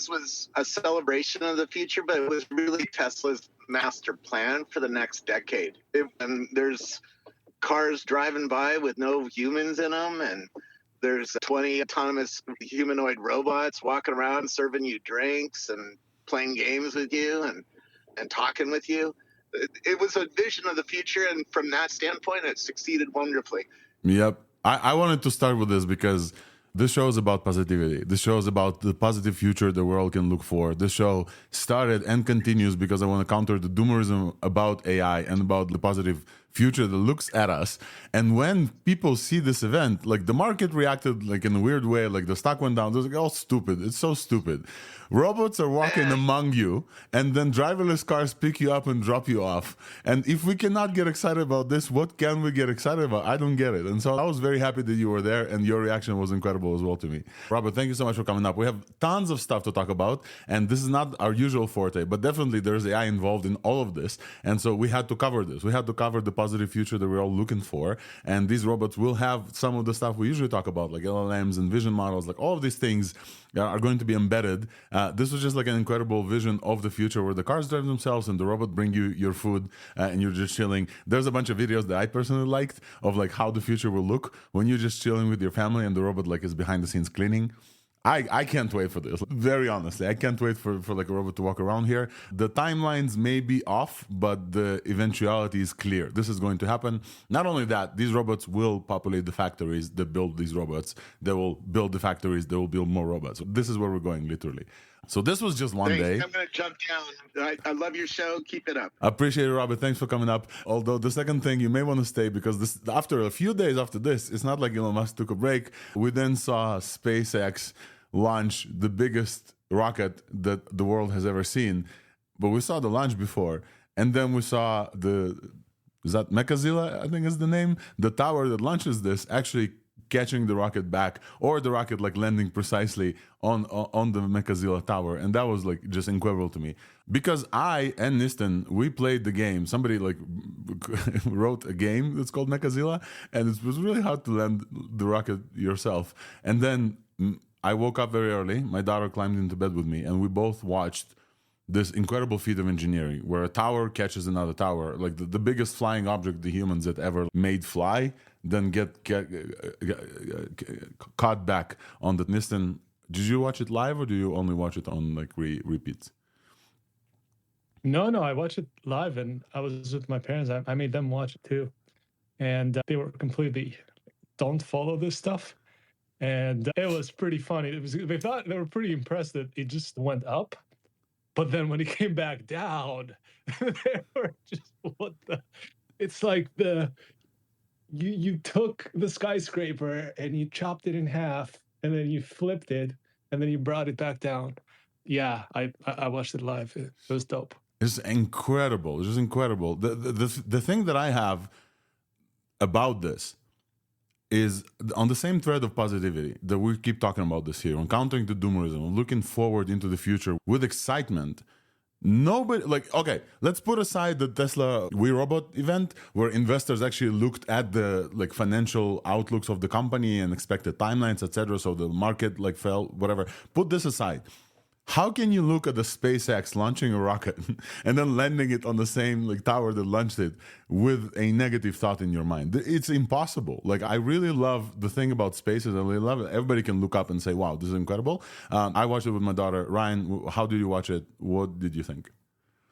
this was a celebration of the future, but it was really Tesla's master plan for the next decade. And there's cars driving by with no humans in them, and there's 20 autonomous humanoid robots walking around serving you drinks and playing games with you and talking with you. It was a vision of the future, and from that standpoint, it succeeded wonderfully. Yep. I wanted to start with this because this show is about positivity. This show is about the positive future the world can look for. This show started and continues because I want to counter the doomerism about AI and about the positive future that looks at us. And when people see this event, like the market reacted like in a weird way, like the stock went down. They're like, oh, stupid. It's so stupid. Robots are walking among you, and then driverless cars pick you up and drop you off. And if we cannot get excited about this, what can we get excited about? I don't get it. And so I was very happy that you were there, and your reaction was incredible as well to me. Robert, thank you so much for coming up. We have tons of stuff to talk about, and this is not our usual forte, but definitely there's AI involved in all of this. And so we had to cover this. We had to cover the positive future that we're all looking for. And these robots will have some of the stuff we usually talk about, like LLMs and vision models, like all of these things are going to be embedded. This was just like an incredible vision of the future where the cars drive themselves and the robot bring you your food and you're just chilling. There's a bunch of videos that I personally liked of like how the future will look when you're just chilling with your family and the robot like is behind the scenes cleaning. I can't wait for this. Very honestly, I can't wait for like a robot to walk around here. The timelines may be off, but the eventuality is clear. This is going to happen. Not only that, these robots will populate the factories that build these robots. They will build the factories. They will build more robots. This is where we're going, literally. So this was just one day. I'm going to jump down. I love your show. Keep it up. I appreciate it, Robert. Thanks for coming up. Although the second thing, you may want to stay because this, after a few days after this, it's not like Elon Musk took a break. We then saw SpaceX launch the biggest rocket that the world has ever seen. But we saw the launch before. And then we saw is that Mechazilla, I think is the name? The tower that launches this actually catching the rocket back, or the rocket like landing precisely on the Mechazilla tower. And that was like just incredible to me. Because I and Nistan, we played the game. Somebody like wrote a game that's called Mechazilla, and it was really hard to land the rocket yourself. And then I woke up very early. My daughter climbed into bed with me, and we both watched this incredible feat of engineering where a tower catches another tower, like the biggest flying object the humans had ever made fly, then get caught back on the Nistan. Did you watch it live, or do you only watch it on like repeats? No, I watched it live, and I was with my parents. I made them watch it too, and they were completely don't follow this stuff. And it was pretty funny. They were pretty impressed that it just went up. But then when it came back down, they were just, what the? It's like you took the skyscraper and you chopped it in half, and then you flipped it, and then you brought it back down. Yeah, I watched it live. It was dope. It's incredible. It's just incredible. The thing that I have about this is on the same thread of positivity that we keep talking about this here, on countering the doomerism, looking forward into the future with excitement. Nobody, like, okay, let's put aside the Tesla We Robot event where investors actually looked at the like financial outlooks of the company and expected timelines, etc. So the market like fell, whatever. Put this aside. How can you look at the SpaceX launching a rocket and then landing it on the same like tower that launched it with a negative thought in your mind? It's impossible. Like, I really love the thing about space is I really love it. Everybody can look up and say, wow, this is incredible. I watched it with my daughter. Ryan, how did you watch it? What did you think?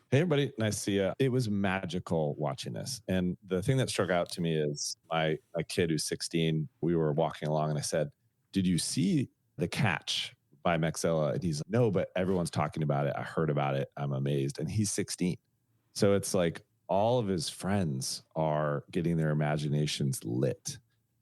Hey, everybody. Nice to see you. It was magical watching this. And the thing that struck out to me is my kid who's 16, we were walking along and I said, did you see the catch by Mechazilla? And he's like, no, but everyone's talking about it. I heard about it. I'm amazed. And he's 16. So it's like all of his friends are getting their imaginations lit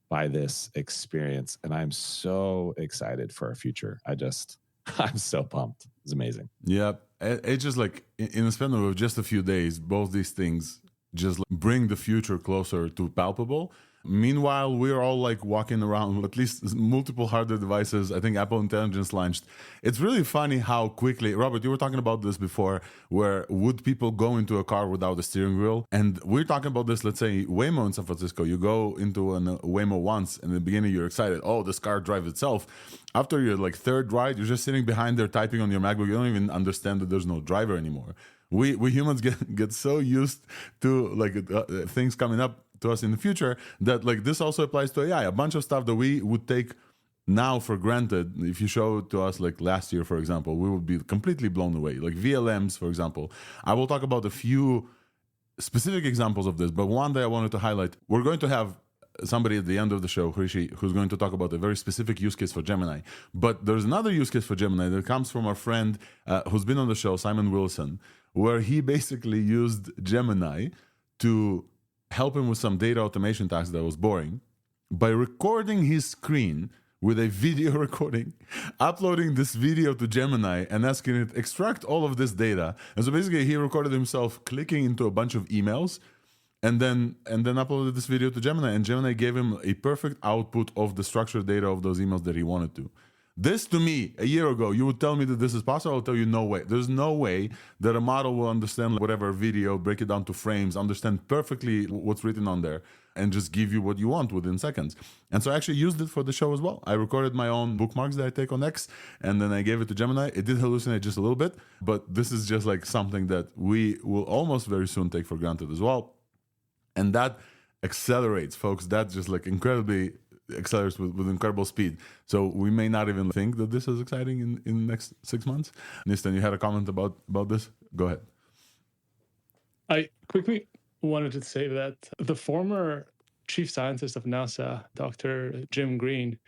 by this experience. And I'm so excited for our future. I'm so pumped. It's amazing. Yeah. It's just like in the span of just a few days, both these things just bring the future closer to palpable. Meanwhile, we're all like walking around with at least multiple hardware devices. I think Apple Intelligence launched. It's really funny how quickly, Robert, you were talking about this before, where would people go into a car without a steering wheel? And we're talking about this, let's say Waymo in San Francisco. You go into a Waymo once, and in the beginning you're excited. Oh, this car drives itself. After your like third ride, you're just sitting behind there typing on your MacBook. You don't even understand that there's no driver anymore. We humans get so used to like things coming up to us in the future that like this also applies to AI. A bunch of stuff that we would take now for granted, if you show it to us like last year, for example, we would be completely blown away. Like VLMs, for example. I will talk about a few specific examples of this, but one that I wanted to highlight, we're going to have somebody at the end of the show, Hrishi, who's going to talk about a very specific use case for Gemini. But there's another use case for Gemini that comes from our friend who's been on the show, Simon Wilson, where he basically used Gemini to help him with some data automation tasks that was boring by recording his screen with a video recording, uploading this video to Gemini and asking it extract all of this data. And so basically he recorded himself clicking into a bunch of emails and then uploaded this video to Gemini, and Gemini gave him a perfect output of the structured data of those emails that he wanted to. This to me, a year ago, you would tell me that this is possible. I'll tell you no way. There's no way that a model will understand whatever video, break it down to frames, understand perfectly what's written on there, and just give you what you want within seconds. And so I actually used it for the show as well. I recorded my own bookmarks that I take on X, and then I gave it to Gemini. It did hallucinate just a little bit, but this is just like something that we will almost very soon take for granted as well. And that accelerates, folks. That just like incredibly accelerates with incredible speed. So we may not even think that this is exciting in the next 6 months. Nistan, you had a comment about this? Go ahead. I quickly wanted to say that the former chief scientist of NASA, Dr. Jim Green,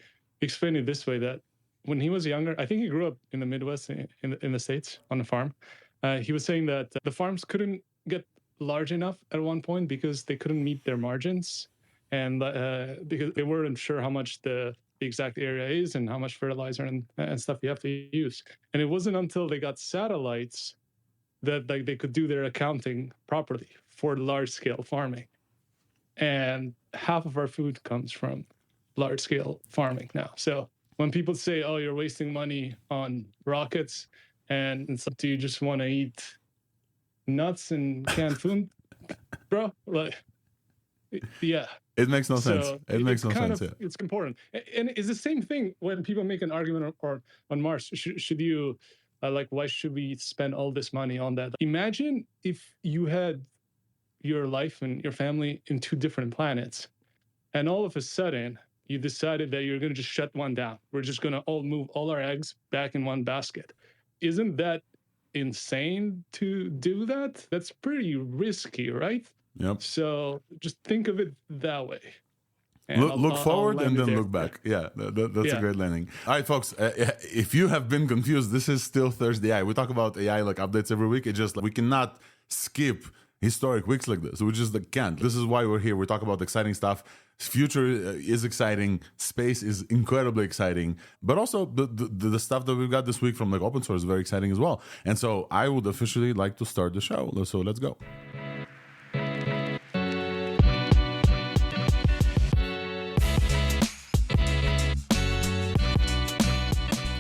explained it this way, that when he was younger, I think he grew up in the Midwest in the States on a farm. He was saying that the farms couldn't get large enough at one point because they couldn't meet their margins, and because they weren't sure how much the exact area is and how much fertilizer and stuff you have to use. And it wasn't until they got satellites that like they could do their accounting properly for large scale farming. And half of our food comes from large scale farming now. So when people say, oh, you're wasting money on rockets, and so do you just want to eat nuts and canned food, bro? Like, yeah. It makes no sense. It makes no sense. Yeah. It's important. And it's the same thing when people make an argument on Mars. Should you, why should we spend all this money on that? Imagine if you had your life and your family in two different planets, and all of a sudden you decided that you're going to just shut one down. We're just going to all move all our eggs back in one basket. Isn't that insane to do that? That's pretty risky, right? Yep. So just think of it that way. Look forward and then look back. Yeah, that's a great landing. All right, folks, if you have been confused, this is still ThursdAI. We talk about AI like updates every week. It's just like we cannot skip historic weeks like this. We just can't. This is why we're here. We talk about exciting stuff. Future is exciting. Space is incredibly exciting. But also the stuff that we've got this week from like open source is very exciting as well. And so I would officially like to start the show. So let's go.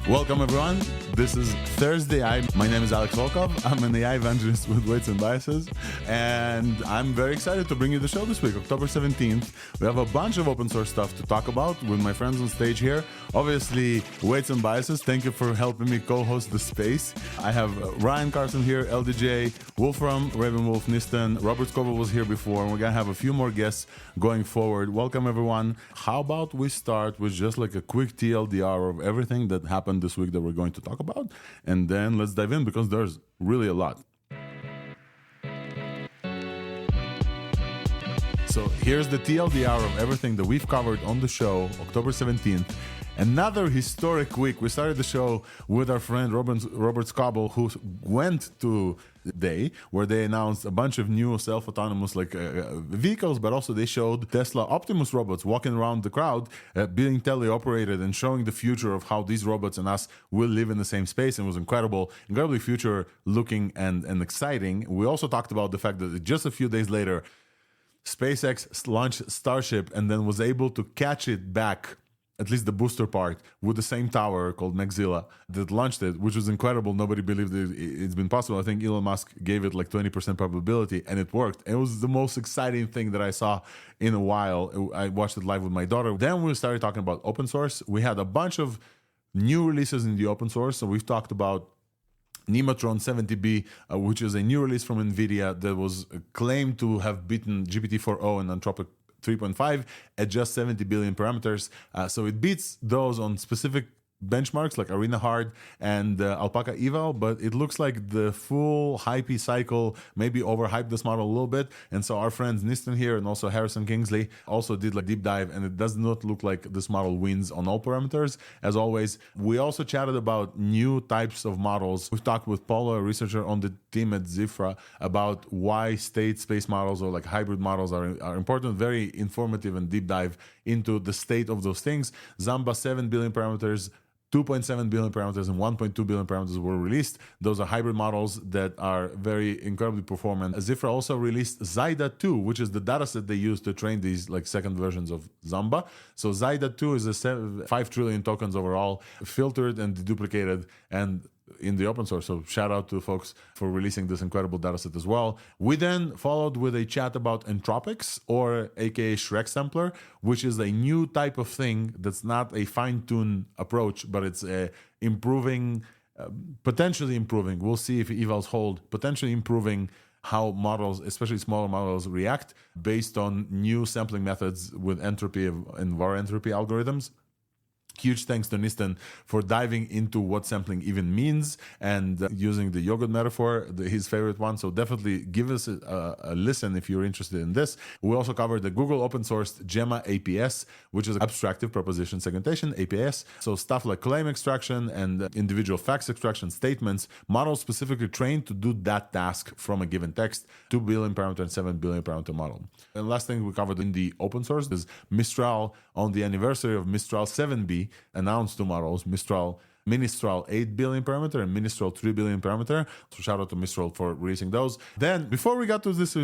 Welcome, everyone. This is ThursdAI. My name is Alex Volkov. I'm an AI evangelist with Weights and Biases, and I'm very excited to bring you the show this week, October 17th. We have a bunch of open source stuff to talk about with my friends on stage here. Obviously, Weights and Biases, thank you for helping me co-host the space. I have Ryan Carson here, LDJ, Wolfram, Ravenwolf, Nistan, Robert Scoble was here before, and we're going to have a few more guests going forward. Welcome, everyone. How about we start with just like a quick TLDR of everything that happened this week that we're going to talk about, and then let's dive in because there's really a lot. So here's the TLDR of everything that we've covered on the show, October 17th. Another historic week. We started the show with our friend Robert Scoble, who went to Day, where they announced a bunch of new self-autonomous vehicles, but also they showed Tesla Optimus robots walking around the crowd, being teleoperated and showing the future of how these robots and us will live in the same space. And it was incredibly future looking and exciting. We also talked about the fact that just a few days later, SpaceX launched Starship and then was able to catch it back, at least the booster part, with the same tower called Maxilla that launched it, which was incredible. Nobody believed it's been possible. I think Elon Musk gave it like 20% probability, and it worked. It was the most exciting thing that I saw in a while. I watched it live with my daughter. Then we started talking about open source. We had a bunch of new releases in the open source. So we've talked about Nematron 70B, which is a new release from NVIDIA that was claimed to have beaten GPT-4o and Anthropic 3.5 at just 70 billion parameters. So it beats those on specific benchmarks like Arena Hard and Alpaca Eval, but it looks like the full hypey cycle maybe overhyped this model a little bit. And so our friends Nistan here and also Harrison Kingsley also did like deep dive, and it does not look like this model wins on all parameters. As always, we also chatted about new types of models. We've talked with Paula, a researcher on the team at Zifra, about why state space models or like hybrid models are important. Very informative and deep dive into the state of those things. Zamba 7 billion parameters, 2.7 billion parameters and 1.2 billion parameters were released. Those are hybrid models that are very incredibly performant. Zifra also released Zyda 2, which is the dataset they use to train these like second versions of Zamba. So Zyda 2 is 5 trillion tokens overall, filtered and deduplicated and in the open source. So shout out to folks for releasing this incredible dataset as well. We then followed with a chat about entropics, or aka Shrek sampler, which is a new type of thing that's not a fine-tuned approach, but it's improving, potentially improving. We'll see if evals hold, potentially improving how models, especially smaller models, react based on new sampling methods with entropy and var entropy algorithms. Huge thanks to Nistan for diving into what sampling even means and using the yogurt metaphor, his favorite one. So definitely give us a listen if you're interested in this. We also covered the Google open sourced Gemma APS, which is abstractive proposition segmentation, APS. So stuff like claim extraction and individual facts extraction statements, models specifically trained to do that task from a given text, 2 billion parameter and 7 billion parameter model. And last thing we covered in the open source is Mistral. On the anniversary of Mistral 7B, announced two models, Ministral 8 billion parameter and Ministral 3 billion parameter. So shout out to Mistral for releasing those. Then before we got to this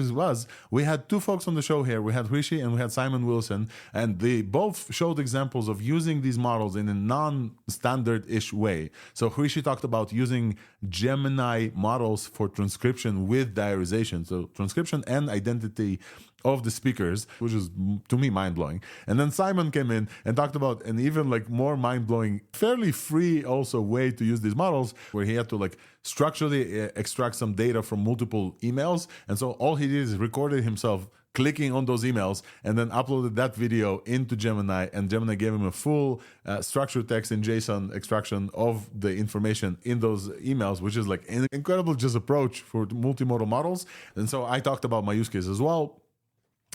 we had two folks on the show here. We had Rishi and we had Simon Wilson, and they both showed examples of using these models in a non-standard-ish way. So Rishi talked about using Gemini models for transcription with diarization. So transcription and identity of the speakers, which is to me mind-blowing. And then Simon came in and talked about an even like more mind-blowing, fairly free also way to use these models, where he had to like structurally extract some data from multiple emails. And so all he did is recorded himself clicking on those emails and then uploaded that video into Gemini, and Gemini gave him a full structured text in JSON extraction of the information in those emails, which is like an incredible just approach for multimodal models. And so I talked about my use case as well,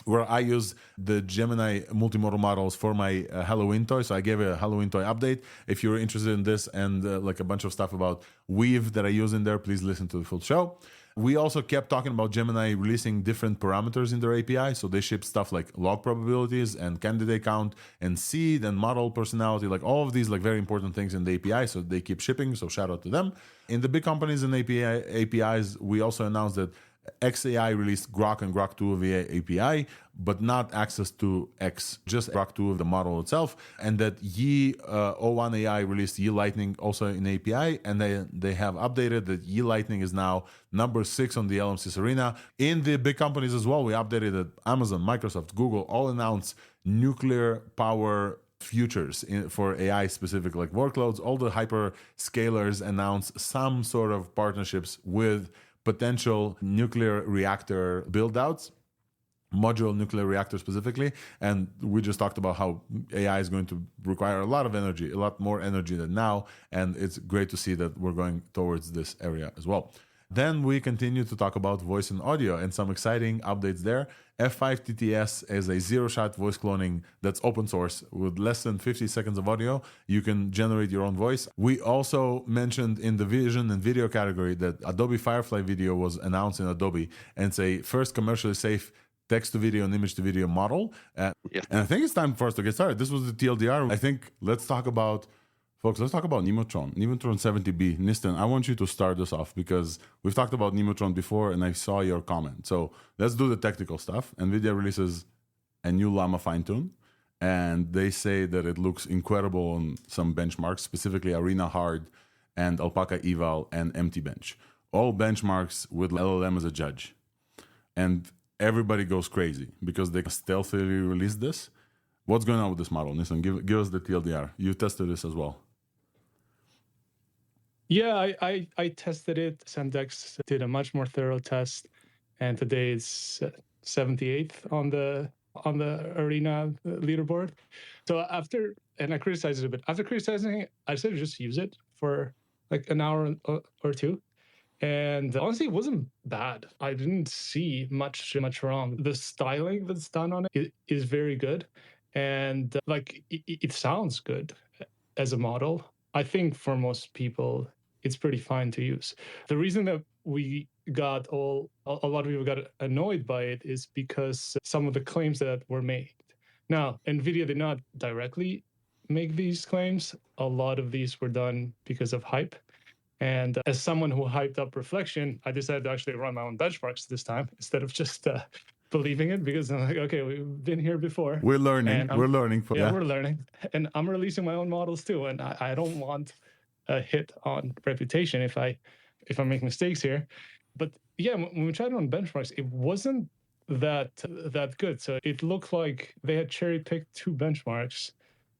where I use the Gemini multimodal models for my Halloween toy. So I gave a Halloween toy update. If you're interested in this and like a bunch of stuff about Weave that I use in there, please listen to the full show. We also kept talking about Gemini releasing different parameters in their API. So they ship stuff like log probabilities and candidate count and seed and model personality, like all of these like very important things in the API. So they keep shipping. So shout out to them. In the big companies and APIs, we also announced that XAI released Grok and Grok 2 via API, but not access to X, just Grok 2 of the model itself. And that Yi O1 AI released Yi Lightning also in API, and they have updated that Yi Lightning is now number 6 on the LM6 arena. In the big companies as well, we updated that Amazon, Microsoft, Google all announced nuclear power futures for AI specific like workloads. All the hyperscalers announced some sort of partnerships with potential nuclear reactor build-outs, modular nuclear reactor specifically. And we just talked about how AI is going to require a lot of energy, a lot more energy than now. And it's great to see that we're going towards this area as well. Then we continue to talk about voice and audio and some exciting updates there. F5 TTS is a zero-shot voice cloning that's open source with less than 50 seconds of audio. You can generate your own voice. We also mentioned in the vision and video category that Adobe Firefly Video was announced in Adobe, and it's a first commercially safe text-to-video and image-to-video model. And I think it's time for us to get started. This was the TLDR. I think let's talk about Folks, let's talk about Nemotron. Nemotron 70B. Nistan, I want you to start this off because we've talked about Nemotron before and I saw your comment. So let's do the technical stuff. NVIDIA releases a new Llama fine-tune, and they say that it looks incredible on some benchmarks, specifically Arena Hard and Alpaca Eval and Empty Bench. All benchmarks with LLM as a judge. And everybody goes crazy because they stealthily released this. What's going on with this model? Nissan, give us the TLDR. You tested this as well. Yeah, I tested it. Sendex did a much more thorough test, and today it's 78th on the Arena leaderboard. So I criticized it a bit. After criticizing it, I said just use it for like an hour or two. And honestly, it wasn't bad. I didn't see much wrong. The styling that's done on it is very good. And it sounds good as a model. I think for most people, it's pretty fine to use. The reason that a lot of people got annoyed by it is because some of the claims that were made. Now, NVIDIA did not directly make these claims. A lot of these were done because of hype. And as someone who hyped up reflection, I decided to actually run my own benchmarks this time instead of just believing it, because I'm like, okay, we've been here before. We're learning. We're learning. We're learning. And I'm releasing my own models too. And I don't want a hit on reputation if I make mistakes here. But yeah, when we tried it on benchmarks, it wasn't that good. So it looked like they had cherry-picked two benchmarks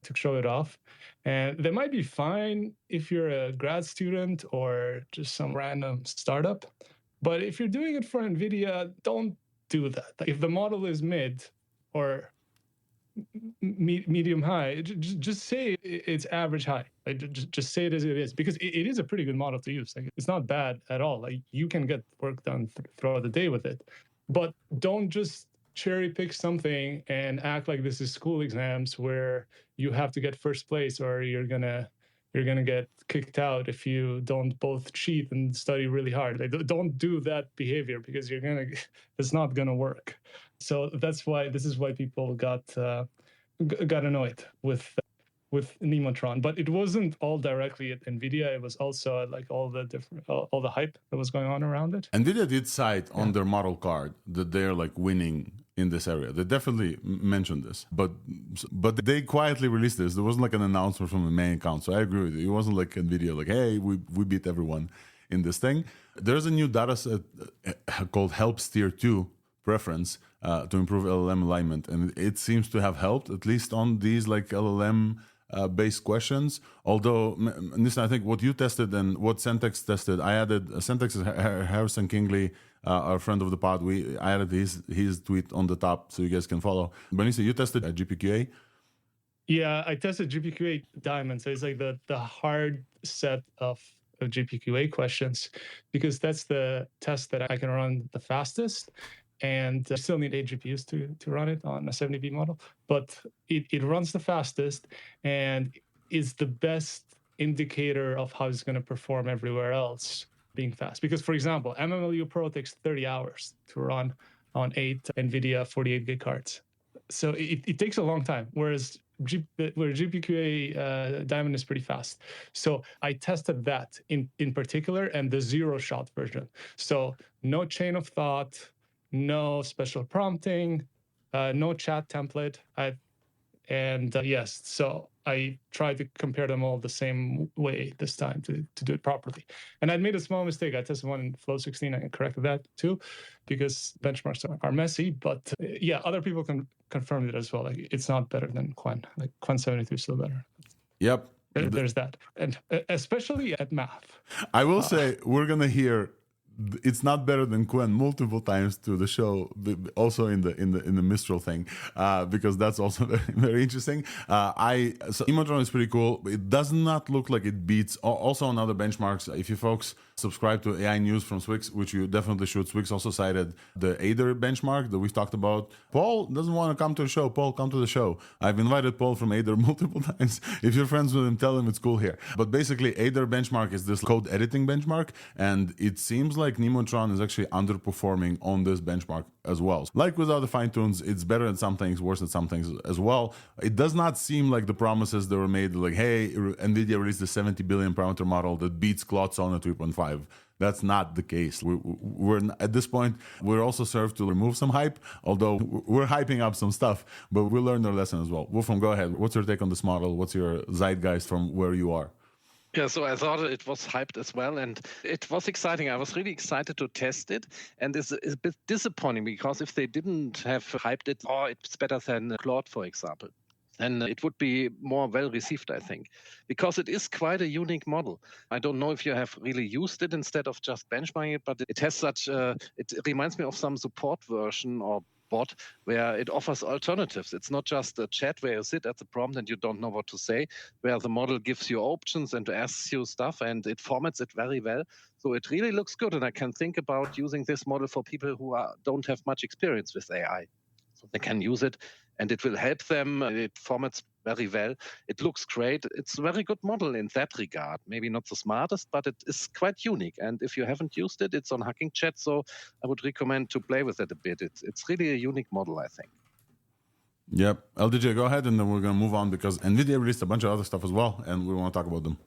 to show it off. And they might be fine if you're a grad student or just some random startup. But if you're doing it for NVIDIA, don't do that. If the model is mid or medium high, just say it's average high. Just say it as it is, because it is a pretty good model to use. It's not bad at all. You can get work done throughout the day with it. But don't just cherry pick something and act like this is school exams where you have to get first place or you're gonna get kicked out if you don't both cheat and study really hard. Don't do that behavior, because it's not gonna work. So this is why people got annoyed with Nemotron. But it wasn't all directly at NVIDIA. It was also all the hype that was going on around it. NVIDIA did cite on their model card that they're winning in this area. They definitely mentioned this, but they quietly released this. There wasn't an announcement from the main account. So I agree with you. It wasn't like NVIDIA hey, we beat everyone in this thing. There's a new data set called Help Steer 2 preference to improve LLM alignment, and it seems to have helped, at least on these LLM based questions. Although, Nissan, I think what you tested and what Sentex tested, I added Sentex is Harrison Kingley, our friend of the pod. I added his tweet on the top so you guys can follow. But Nissan, you tested GPQA? Yeah, I tested GPQA Diamond. So it's the hard set of GPQA questions, because that's the test that I can run the fastest. And you still need 8 GPUs to run it on a 70B model. But it runs the fastest and is the best indicator of how it's going to perform everywhere else being fast. Because, for example, MMLU Pro takes 30 hours to run on 8 NVIDIA 48 gig cards. So it takes a long time, whereas GPQA Diamond is pretty fast. So I tested that in particular, and the zero-shot version. So no chain of thought, no special prompting, no chat template. Yes, so I tried to compare them all the same way this time to do it properly. And I made a small mistake. I tested one in Flow 16. I corrected that too, because benchmarks are messy. But yeah, other people can confirm it as well. It's not better than Quen. Quen 73 is still better. Yep. There's that. And especially at math. I will say we're going to hear it's not better than Quen multiple times to the show, also in the Mistral thing, because that's also very, very interesting. So Nemotron is pretty cool. It does not look like it beats also on other benchmarks. If you folks subscribe to AI News from Swix, which you definitely should, Swix also cited the Aider benchmark that we've talked about. Paul doesn't want to come to the show. Paul, come to the show. I've invited Paul from Aider multiple times. If you're friends with him, tell him it's cool here. But basically, Aider benchmark is this code editing benchmark, and it seems like like Nemotron is actually underperforming on this benchmark as well. Like with other fine tunes, it's better at some things, worse at some things as well. It does not seem like the promises that were made, like, hey, NVIDIA released the 70 billion parameter model that beats Claude Sonnet 3.5. That's not the case. We're at this point, we're also served to remove some hype, although we're hyping up some stuff, but we learned our lesson as well. Wolfram, go ahead. What's your take on this model? What's your zeitgeist from where you are? Yeah, so I thought it was hyped as well, and it was exciting. I was really excited to test it, and it's a bit disappointing because if they didn't have hyped it, or it's better than Claude, for example, then it would be more well received, I think, because it is quite a unique model. I don't know if you have really used it instead of just benchmarking it, but it has such it reminds me of some support version or bot where it offers alternatives. It's not just a chat where you sit at the prompt and you don't know what to say, where the model gives you options and asks you stuff, and it formats it very well. So it really looks good, and I can think about using this model for people who don't have much experience with AI. So they can use it, and it will help them. It formats very well. It looks great. It's a very good model in that regard. Maybe not the smartest, but it is quite unique. And if you haven't used it, it's on Hacking Chat, so I would recommend to play with it a bit. It's really a unique model, I think. Yep. LDJ, go ahead, and then we're going to move on because NVIDIA released a bunch of other stuff as well, and we want to talk about them.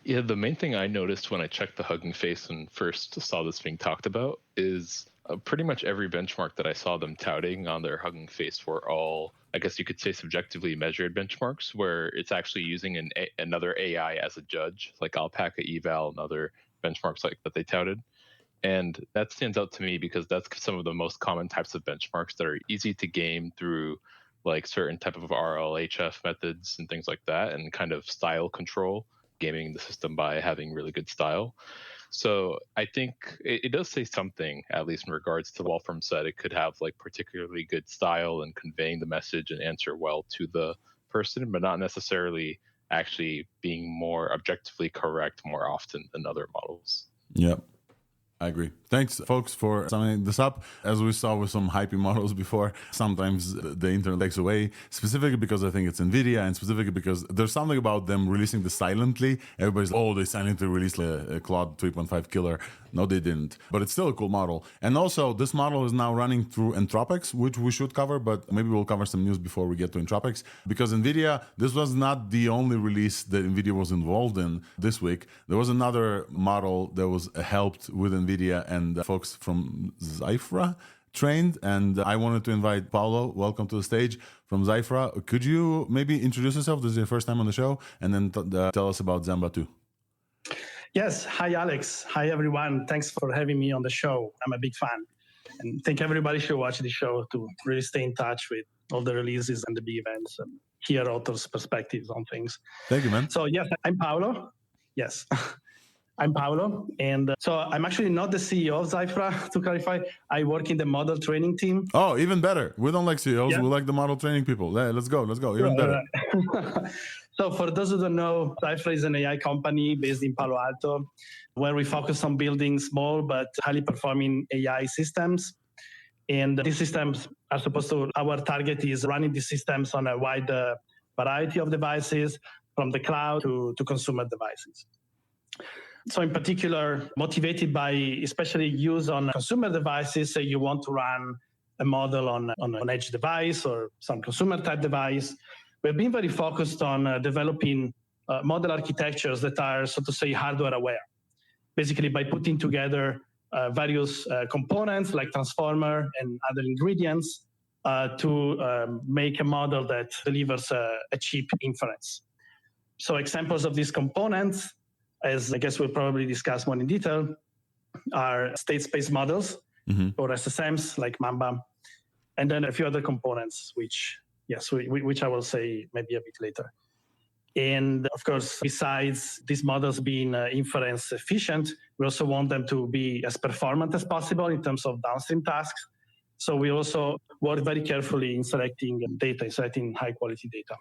Yeah, the main thing I noticed when I checked the Hugging Face and first saw this being talked about is pretty much every benchmark that I saw them touting on their Hugging Face were all, I guess you could say, subjectively measured benchmarks where it's actually using another AI as a judge, like Alpaca Eval and other benchmarks like that they touted. And that stands out to me because that's some of the most common types of benchmarks that are easy to game through like certain type of RLHF methods and things like that, and kind of style control, gaming the system by having really good style. So I think it does say something, at least in regards to Wolfram said. It could have like particularly good style and conveying the message and answer well to the person, but not necessarily actually being more objectively correct more often than other models. Yep. I agree. Thanks, folks, for summing this up. As we saw with some hypey models before, sometimes the internet takes away, specifically because I think it's NVIDIA, and specifically because there's something about them releasing this silently. Everybody's, they silently released a Claude 3.5 killer. No, they didn't. But it's still a cool model. And also, this model is now running through Entropics, which we should cover, but maybe we'll cover some news before we get to Entropics. Because NVIDIA, this was not the only release that NVIDIA was involved in this week. There was another model that was helped with NVIDIA and folks from Zyphra trained. And I wanted to invite Paulo, welcome to the stage, from Zyphra. Could you maybe introduce yourself? This is your first time on the show. And then tell us about Zamba 2. Yes. Hi, Alex. Hi, everyone. Thanks for having me on the show. I'm a big fan. And I think everybody should watch the show to really stay in touch with all the releases and the big events and hear authors' perspectives on things. Thank you, man. So, yes, I'm Paulo. Yes. I'm Paulo. And so I'm actually not the CEO of Zyphra, to clarify. I work in the model training team. Oh, even better. We don't like CEOs. Yeah. We like the model training people. Yeah, let's go. Even better. So for those who don't know, Zyphra is an AI company based in Palo Alto, where we focus on building small but highly performing AI systems. And these systems are our target is running these systems on a wide variety of devices, from the cloud to consumer devices. So in particular, motivated by especially use on consumer devices, say you want to run a model on an edge device or some consumer type device, we've been very focused on developing model architectures that are, so to say, hardware aware. Basically, by putting together various components like transformer and other ingredients to make a model that delivers a cheap inference. So examples of these components, as I guess we'll probably discuss more in detail, are state space models or SSMs like Mamba, and then a few other components, which I will say maybe a bit later. And of course, besides these models being inference efficient, we also want them to be as performant as possible in terms of downstream tasks. So we also work very carefully in selecting high quality data.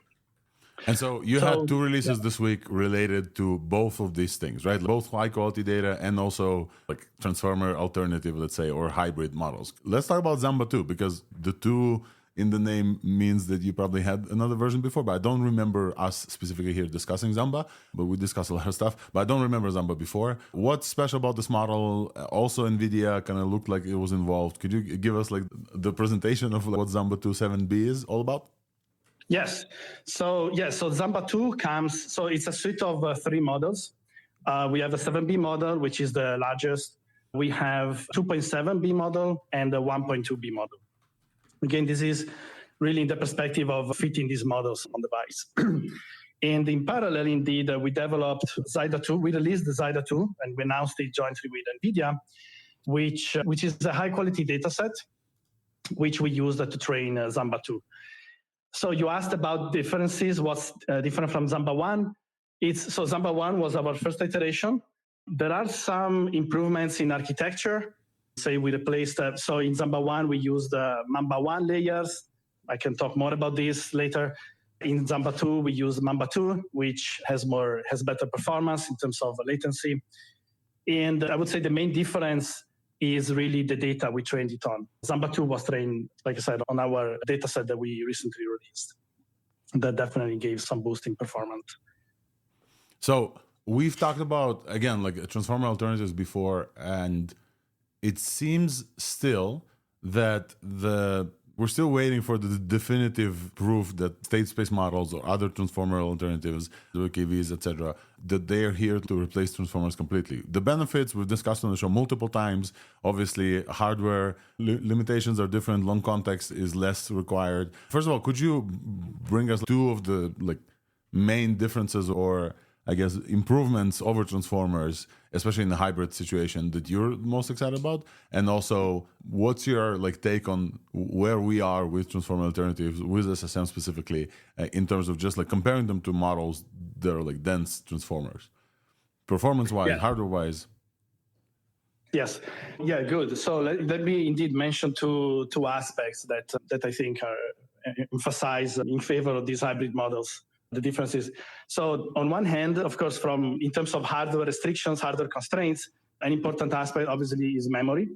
And so you had two releases this week related to both of these things, right? Both high quality data and also like transformer alternative, let's say, or hybrid models. Let's talk about Zamba 2, because the two in the name means that you probably had another version before, but I don't remember us specifically here discussing Zamba, but we discussed a lot of stuff, but I don't remember Zamba before. What's special about this model? Also, NVIDIA kind of looked like it was involved. Could you give us like the presentation of what Zamba 2.7b is all about? Yes. So Zamba 2 comes, so it's a suite of 3 models. We have a 7B model, which is the largest. We have 2.7B model and a 1.2B model. Again, this is really in the perspective of fitting these models on the device. And in parallel, indeed, we developed Zyda 2. We released the Zyda 2, and we announced it jointly with NVIDIA, which is a high-quality data set, which we used to train Zamba 2. So you asked about differences, what's different from Zamba 1. So Zamba 1 was our first iteration. There are some improvements in architecture. Say we replaced, so in Zamba 1, we used Mamba 1 layers. I can talk more about this later. In Zamba 2, we use Mamba 2, which has better performance in terms of latency. And I would say the main difference is really the data we trained it on. Zamba 2 was trained, like I said, on our data set that we recently released. That definitely gave some boost in performance. So we've talked about, again, like transformer alternatives before, and it seems still that we're still waiting for the definitive proof that state space models or other transformer alternatives, the KVs, etc., that they are here to replace transformers completely. The benefits we've discussed on the show multiple times. Obviously, hardware limitations are different. Long context is less required. First of all, could you bring us 2 of the main differences or I guess improvements over transformers, especially in the hybrid situation, that you're most excited about? And also, what's your take on where we are with transformer alternatives, with SSM specifically, in terms of just comparing them to models that are dense transformers, performance-wise, hardware-wise? Yes. Yeah, good. So let me indeed mention two aspects that I think are emphasized in favor of these hybrid models. The differences. So on one hand, of course, in terms of hardware restrictions, hardware constraints, an important aspect obviously is memory.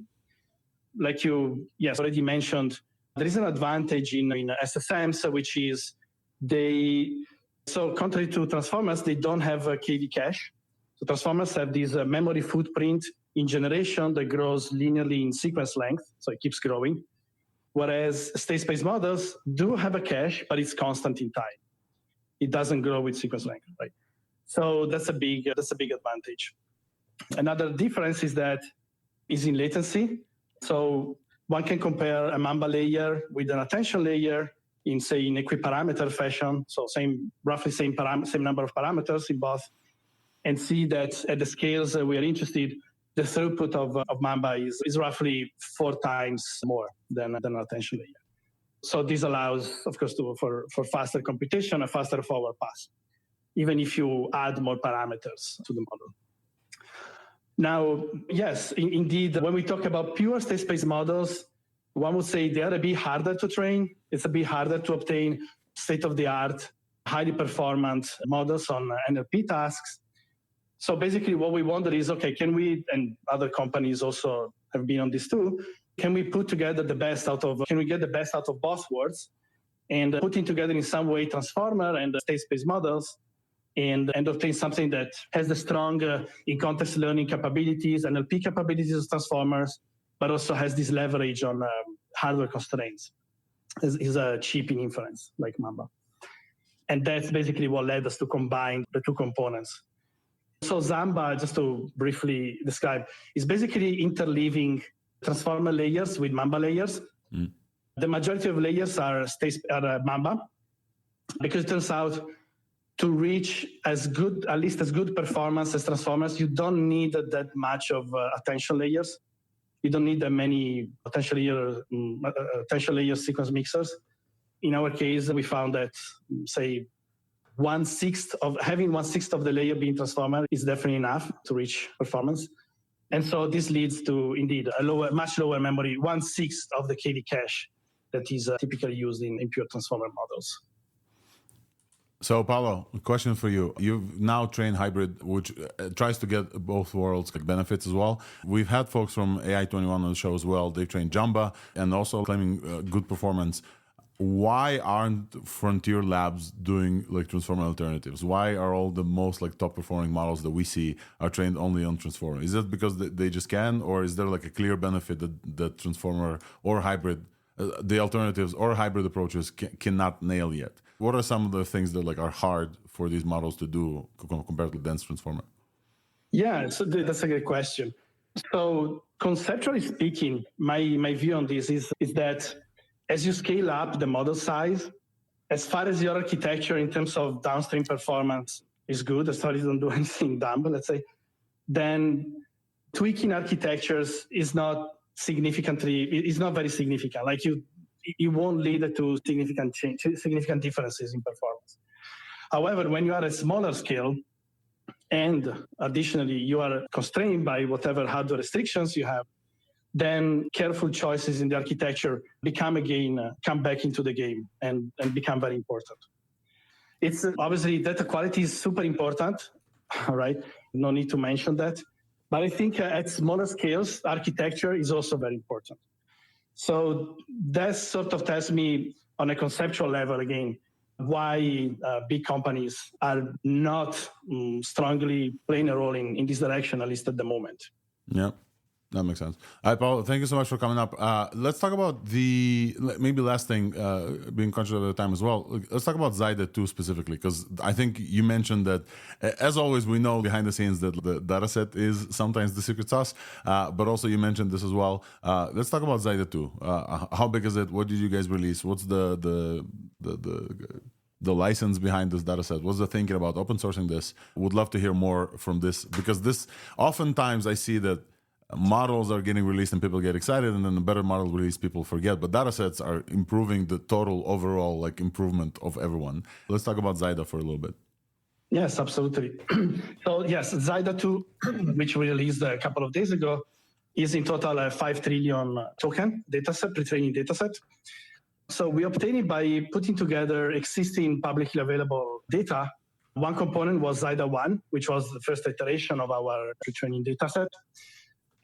Like you already mentioned, there is an advantage in SSMs, which is contrary to transformers, they don't have a KV cache. So transformers have this memory footprint in generation that grows linearly in sequence length, so it keeps growing. Whereas state space models do have a cache, but it's constant in time. It doesn't grow with sequence length, right? So that's a big advantage. Another difference is in latency. So one can compare a Mamba layer with an attention layer in equiparameter fashion. So roughly same number of parameters in both, and see that at the scales that we are interested, the throughput of Mamba is roughly 4 times more than an attention layer. So this allows, of course, for faster computation and faster forward pass, even if you add more parameters to the model. Now, yes, indeed, when we talk about pure state space models, one would say they are a bit harder to train. It's a bit harder to obtain state-of-the-art, highly performant models on NLP tasks. So basically what we wonder is, okay, can we, and other companies also have been on this too, can we get the best out of both worlds and putting together in some way transformer and state space models and obtain something that has the strong in-context learning capabilities, NLP capabilities of transformers, but also has this leverage on hardware constraints. Is a cheap in inference like Mamba. And that's basically what led us to combine the 2 components. So Zamba, just to briefly describe, is basically interleaving transformer layers with Mamba layers. The majority of layers are Mamba, because it turns out to reach at least as good performance as transformers, you don't need that much of attention layers. You don't need that many attention layer sequence mixers. In our case, we found that, say, 1/6 of the layer being transformer is definitely enough to reach performance. And so this leads to, indeed, much lower memory, 1/6 of the KV cache that is typically used in pure transformer models. So, Paolo, a question for you. You've now trained hybrid, which tries to get both worlds benefits as well. We've had folks from AI21 on the show as well. They've trained Jamba and also claiming good performance. why aren't frontier labs doing like transformer alternatives? Why are all the most like top performing models that we see are trained only on transformer? Is that because they just can, or is there like a clear benefit that transformer or hybrid, the alternatives or hybrid approaches cannot nail yet? What are some of the things that like are hard for these models to do compared to dense transformer? Yeah, so that's a great question. So conceptually speaking, my view on this is that as you scale up the model size, as far as your architecture in terms of downstream performance is good, as far as you don't do anything dumb, let's say, then tweaking architectures is not very significant. Like you won't lead to significant differences in performance. However, when you are at smaller scale, and additionally you are constrained by whatever hardware restrictions you have, then careful choices in the architecture come back into the game and become very important. It's obviously data quality is super important, right? No need to mention that. But I think at smaller scales, architecture is also very important. So that sort of tells me on a conceptual level again, why big companies are not strongly playing a role in this direction, at least at the moment. Yeah, that makes sense. All right, Paul, thank you so much for coming up. Let's talk about the maybe last thing, being conscious of the time as well. Let's talk about Zyda 2 specifically, because I think you mentioned that, as always, we know behind the scenes that the dataset is sometimes the secret sauce, but also you mentioned this as well. Let's talk about Zyda 2. How big is it? What did you guys release? What's the license behind this dataset? What's the thinking about open sourcing this? Would love to hear more from this, because this oftentimes I see that models are getting released and people get excited, and then the better model release people forget. But datasets are improving the total overall like improvement of everyone. Let's talk about Zyda for a little bit. Yes, absolutely. So yes, Zyda 2, which we released a couple of days ago, is in total a 5 trillion token dataset, pre-training dataset. So we obtained it by putting together existing publicly available data. One component was Zyda 1, which was the first iteration of our pre-training dataset.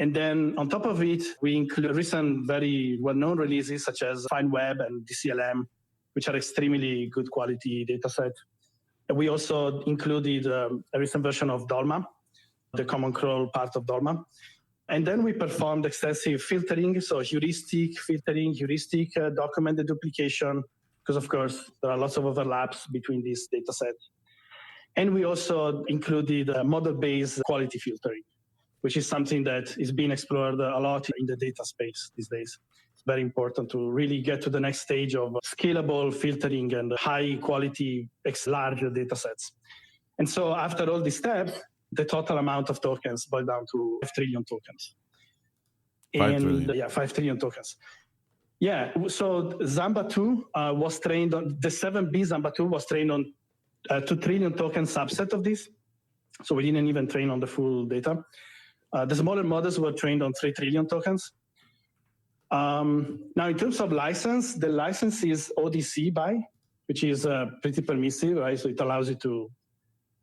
And then on top of it, we include recent very well-known releases such as FineWeb and DCLM, which are extremely good quality dataset. And we also included a recent version of Dolma, the common crawl part of Dolma. And then we performed extensive filtering, so heuristic filtering, heuristic document duplication, because of course there are lots of overlaps between these data sets. And we also included model-based quality filtering, which is something that is being explored a lot in the data space these days. It's very important to really get to the next stage of scalable filtering and high quality large data sets. And so after all these steps, the total amount of tokens boiled down to 5 trillion tokens. 5 trillion. Yeah, 5 trillion tokens. Yeah, so Zamba 2 was trained on, the 7B Zamba 2 was trained on a 2 trillion token subset of this. So we didn't even train on the full data. The smaller models were trained on 3 trillion tokens. Now, in terms of license, the license is ODC BY, which is pretty permissive, right? So it allows you to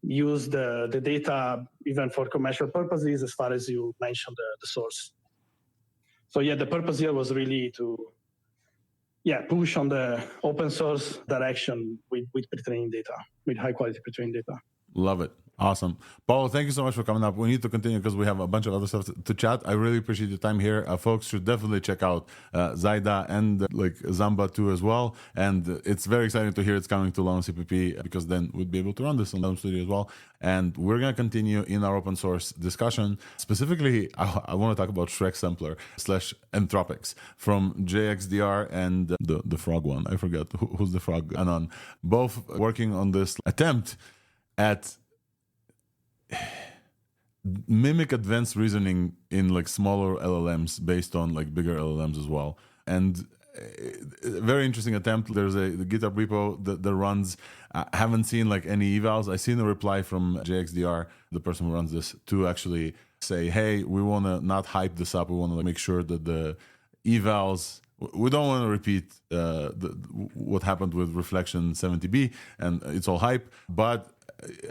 use the data even for commercial purposes, as far as you mentioned the source. So yeah, the purpose here was really to push on the open source direction with pre-training data, with high quality pre-training data. Love it. Awesome. Paul, thank you so much for coming up. We need to continue because we have a bunch of other stuff to chat. I really appreciate your time here. Folks should definitely check out Zyda and like Zamba 2 as well. And it's very exciting to hear it's coming to London CPP, because then we'd be able to run this on London Studio as well. And we're going to continue in our open source discussion. Specifically, I want to talk about Shrek Sampler / Anthropics from JXDR and the frog one. I forgot who's the frog. Anon. Both working on this attempt at mimic advanced reasoning in like smaller LLMs based on like bigger LLMs as well. And very interesting attempt. There's the GitHub repo that runs. I haven't seen like any evals. I seen a reply from JXDR, the person who runs this, to actually say, hey, we want to not hype this up. We want to make sure that the evals, we don't want to repeat what happened with Reflection 70B and it's all hype, but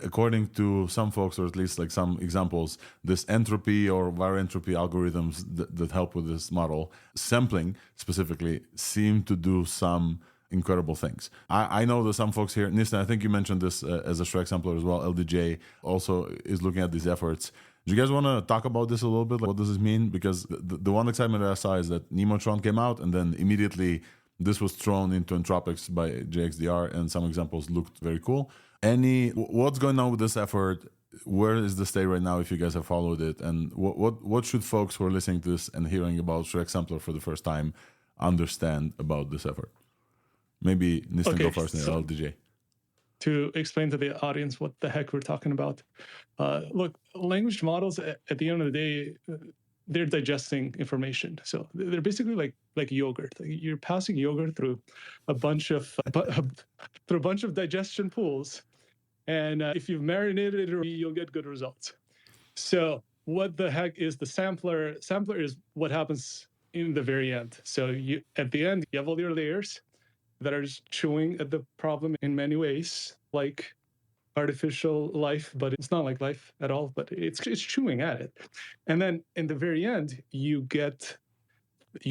according to some folks, or at least like some examples, this entropy or varentropy algorithms that help with this model, sampling specifically, seem to do some incredible things. I know there's some folks here. Nistan, I think you mentioned this as a Shrek sampler as well. LDJ also is looking at these efforts. Do you guys want to talk about this a little bit? Like, what does this mean? Because the one excitement that I saw is that Nemotron came out, and then immediately this was thrown into Entropics by JXDR, and some examples looked very cool. What's going on with this effort? Where is the state right now, if you guys have followed it? And what should folks who are listening to this and hearing about Shrek Sampler for the first time understand about this effort? Maybe Nistan go first, and then LDJ. To explain to the audience what the heck we're talking about. Look, language models, at the end of the day, they're digesting information. So they're basically like yogurt. You're passing yogurt through a bunch of digestion pools, and if you've marinated it, you'll get good results. So what the heck is the sampler? Sampler is what happens in the very end. So at the end, you have all your layers that are just chewing at the problem in many ways, like artificial life, but it's not like life at all, but it's chewing at it. And then in the very end, you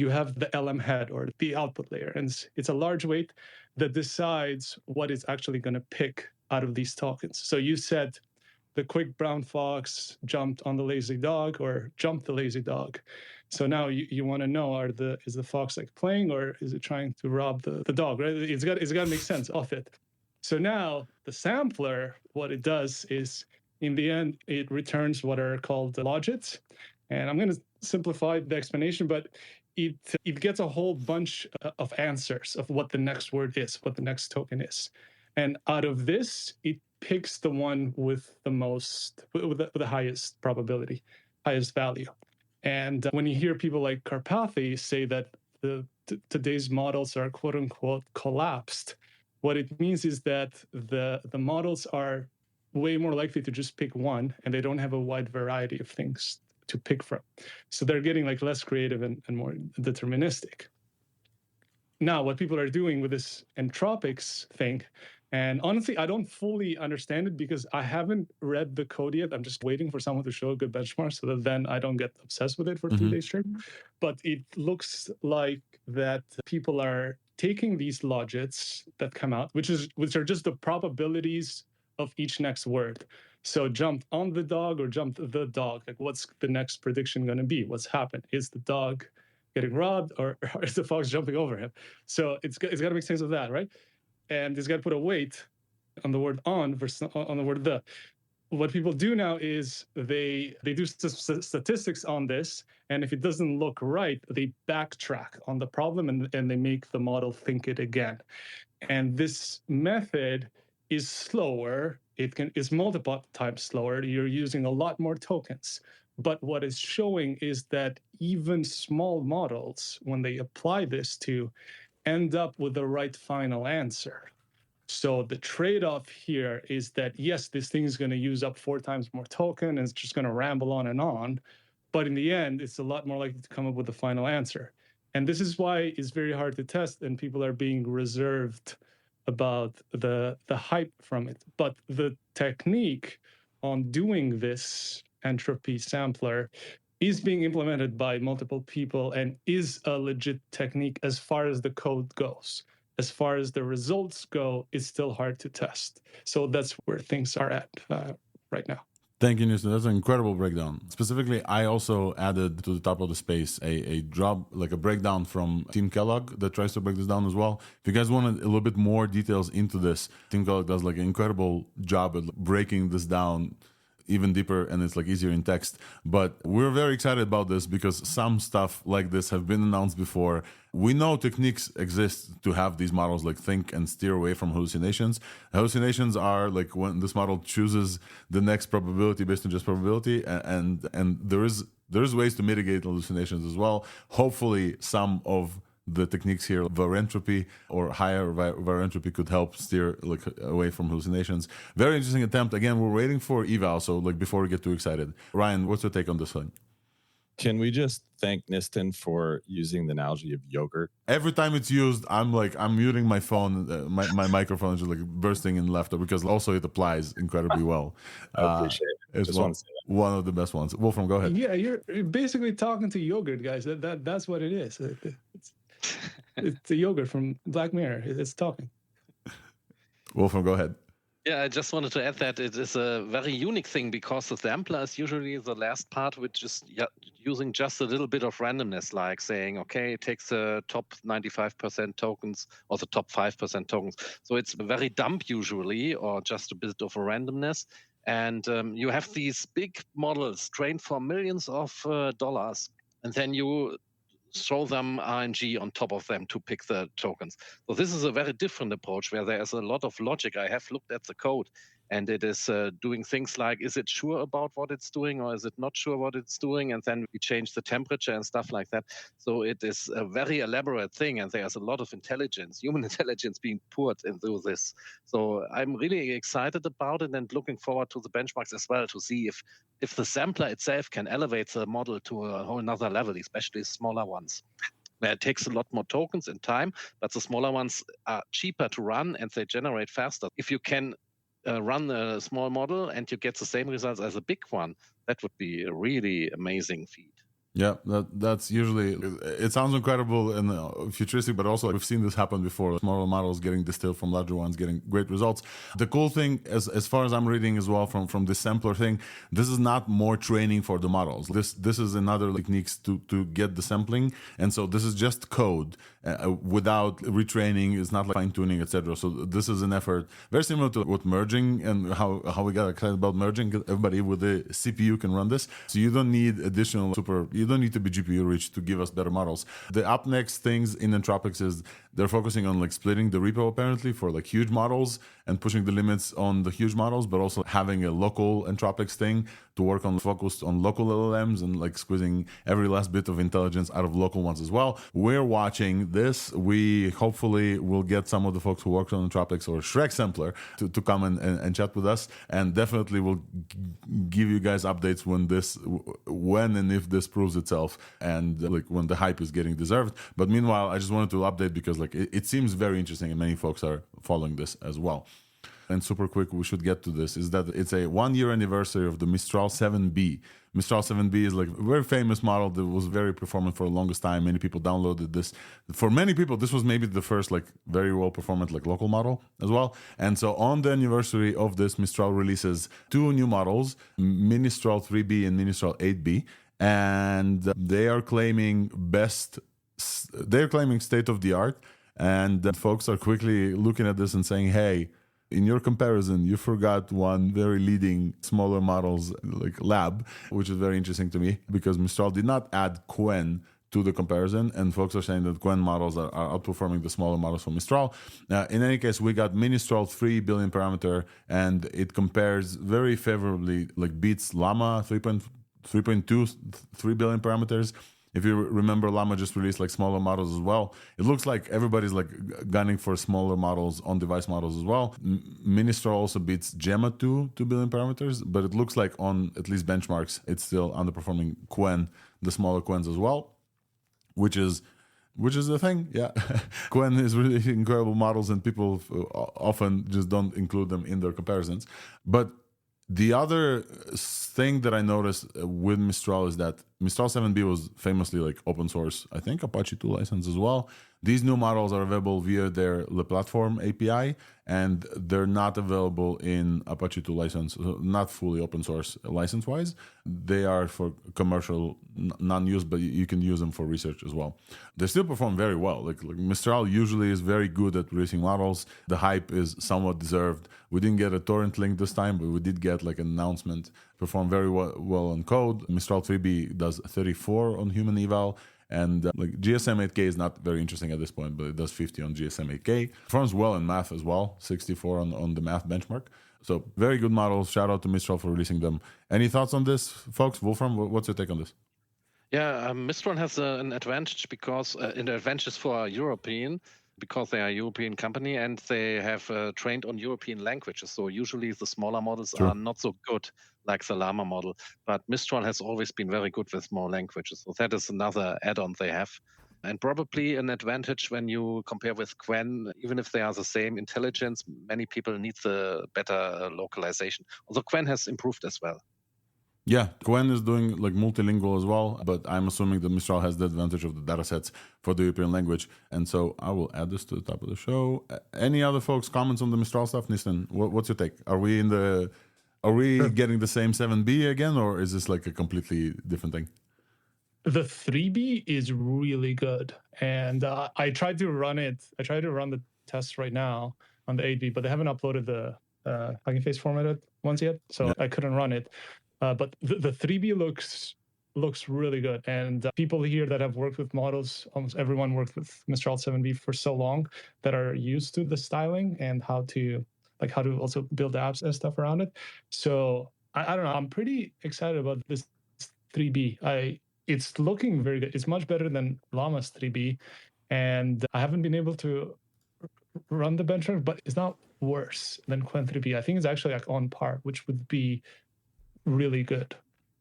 have the LM head, or the output layer, and it's a large weight that decides what it's actually going to pick out of these tokens. So you said the quick brown fox jumped on the lazy dog, or jumped the lazy dog. So now you want to know, is the fox like playing, or is it trying to rob the dog, right? It's got to make sense of it. So now the sampler, what it does is, in the end, it returns what are called logits. And I'm going to simplify the explanation, but it gets a whole bunch of answers of what the next word is, what the next token is. And out of this, it picks the one with the highest probability, highest value. And when you hear people like Karpathy say that today's models are quote unquote collapsed, what it means is that the models are way more likely to just pick one, and they don't have a wide variety of things to pick from. So they're getting like less creative and more deterministic. Now, what people are doing with this entropics thing, and honestly, I don't fully understand it because I haven't read the code yet. I'm just waiting for someone to show a good benchmark so that then I don't get obsessed with it for 3 days straight. But it looks like that people are taking these logits that come out, which are just the probabilities of each next word. So jumped on the dog or jumped the dog. Like, what's the next prediction going to be? What's happened? Is the dog getting robbed, or is the fox jumping over him? So it's got to make sense of that, right? And it's got to put a weight on the word on versus on the word the. What people do now is they do statistics on this, and if it doesn't look right, they backtrack on the problem and they make the model think it again. And this method is slower. It's multiple times slower. You're using a lot more tokens. But what it's showing is that even small models, when they apply this to, end up with the right final answer. So the trade-off here is that, yes, this thing is going to use up 4 times more token, and it's just going to ramble on and on. But in the end, it's a lot more likely to come up with the final answer. And this is why it's very hard to test, and people are being reserved about the hype from it. But the technique on doing this entropy sampler is being implemented by multiple people and is a legit technique as far as the code goes. As far as the results go, it's still hard to test. So that's where things are at right now. Thank you, Nistan. That's an incredible breakdown. Specifically, I also added to the top of the space a drop, like a breakdown from Team Kellogg that tries to break this down as well. If you guys wanted a little bit more details into this, Team Kellogg does like an incredible job at breaking this down even deeper, and it's like easier in text. But we're very excited about this because some stuff like this have been announced before. We know techniques exist to have these models like think and steer away from hallucinations. Hallucinations are like when this model chooses the next probability based on just probability, and there's ways to mitigate hallucinations as well. Hopefully some of the techniques here, varentropy or higher varentropy, could help steer like away from hallucinations. Very interesting attempt. Again, we're waiting for eval, so like before we get too excited, Ryan, what's your take on this one? Can we just thank Nistan for using the analogy of yogurt? Every time it's used, I'm muting my phone, my microphone is just like bursting in laughter because also it applies incredibly well. I appreciate it. It's one of the best ones. Wolfram, go ahead. Yeah, you're basically talking to yogurt, guys. That's what it is. It's the yogurt from Black Mirror. It's talking. Wolfram, go ahead. Yeah, I just wanted to add that it is a very unique thing because the sampler is usually the last part, which is using just a little bit of randomness, like saying, okay, it takes the top 95% tokens or the top 5% tokens. So it's very dumb usually, or just a bit of a randomness. And you have these big models trained for millions of dollars, and then you throw them RNG on top of them to pick the tokens. So this is a very different approach where there is a lot of logic. I have looked at the code, and it is doing things like, is it sure about what it's doing or is it not sure what it's doing? And then we change the temperature and stuff like that. So it is a very elaborate thing, and there's a lot of intelligence, human intelligence being poured into this. So I'm really excited about it and looking forward to the benchmarks as well to see if the sampler itself can elevate the model to a whole nother level, especially smaller ones, where it takes a lot more tokens and time, but the smaller ones are cheaper to run and they generate faster. If you can run a small model and you get the same results as a big one, that would be a really amazing feat. Yeah, that's usually, it sounds incredible and futuristic, but also we've seen this happen before. Smaller models getting distilled from larger ones, getting great results. The cool thing, as far as I'm reading as well from this sampler thing, this is not more training for the models. This is another techniques to get the sampling, and so this is just code without retraining. It's not like fine tuning, etc. So this is an effort very similar to what merging and how we got excited about merging. Everybody with the CPU can run this, so you don't need additional you don't need to be GPU rich to give us better models. The up next things in Entropics is they're focusing on like splitting the repo apparently for like huge models and pushing the limits on the huge models, but also having a local Entropics thing to work on, focused on local LLMs and like squeezing every last bit of intelligence out of local ones as well. We're watching this. We hopefully will get some of the folks who worked on Entropics or Shrek Sampler to come and chat with us, and definitely will give you guys updates when and if this proves itself and like when the hype is getting deserved. But meanwhile, I just wanted to update because like it seems very interesting and many folks are following this as well. And super quick, we should get to this, is that it's a 1-year anniversary of the Mistral 7B. Mistral 7B is like a very famous model that was very performant for the longest time. Many people downloaded this. For many people, this was maybe the first like very well performant like local model as well. And so on the anniversary of this, Mistral releases 2 new models, Ministral 3B and Ministral 8B. And they are claiming state of the art. And folks are quickly looking at this and saying, hey, in your comparison, you forgot one very leading smaller models like lab, which is very interesting to me because Mistral did not add Quen to the comparison, and folks are saying that Quen models are outperforming the smaller models from Mistral. In any case, we got Ministral 3 billion parameter, and it compares very favorably, like beats Llama 3.2, 3 billion parameters. If you remember, Llama just released like smaller models as well. It looks like everybody's like gunning for smaller models, on-device models as well. Ministral also beats Gemma 2 billion parameters, but it looks like on at least benchmarks, it's still underperforming Quen, the smaller Quens as well, which is the thing. Yeah, Quen is really incredible models, and people often just don't include them in their comparisons. But the other thing that I noticed with Mistral is that Mistral 7B was famously like open source, I think Apache 2 license as well. These new models are available via their Le Platform API, and they're not available in Apache 2 license, not fully open source license-wise. They are for commercial non-use, but you can use them for research as well. They still perform very well. Like Mistral usually is very good at releasing models. The hype is somewhat deserved. We didn't get a torrent link this time, but we did get like an announcement. Perform very well on code. Mistral 3B does 34 on human eval. And like GSM 8K is not very interesting at this point, but it does 50 on GSM 8K. Performs well in math as well, 64 on the math benchmark. So very good models. Shout out to Mistral for releasing them. Any thoughts on this, folks? Wolfram, what's your take on this? Yeah, Mistral has an advantage because an advantage for European, because they are a European company and they have trained on European languages. So usually the smaller models are not so good like the Llama model. But Mistral has always been very good with more languages. So that is another add-on they have. And probably an advantage when you compare with Quen, even if they are the same intelligence, many people need the better localization. Although Quen has improved as well. Yeah, Qwen is doing like multilingual as well, but I'm assuming that Mistral has the advantage of the datasets for the European language. And so I will add this to the top of the show. Any other folks comments on the Mistral stuff? Nistan, what's your take? Are we getting the same 7B again, or is this like a completely different thing? The 3B is really good. And I tried to run the tests right now on the 8B, but they haven't uploaded the Hugging Face formatted ones yet, so I couldn't run it. But the 3B looks really good. And people here that have worked with models, almost everyone worked with Mistral 7B for so long, that are used to the styling and how to also build apps and stuff around it. So I don't know. I'm pretty excited about this 3B. It's looking very good. It's much better than Llama's 3B. And I haven't been able to run the benchmark, but it's not worse than Qwen 3B. I think it's actually like on par, which would be really good.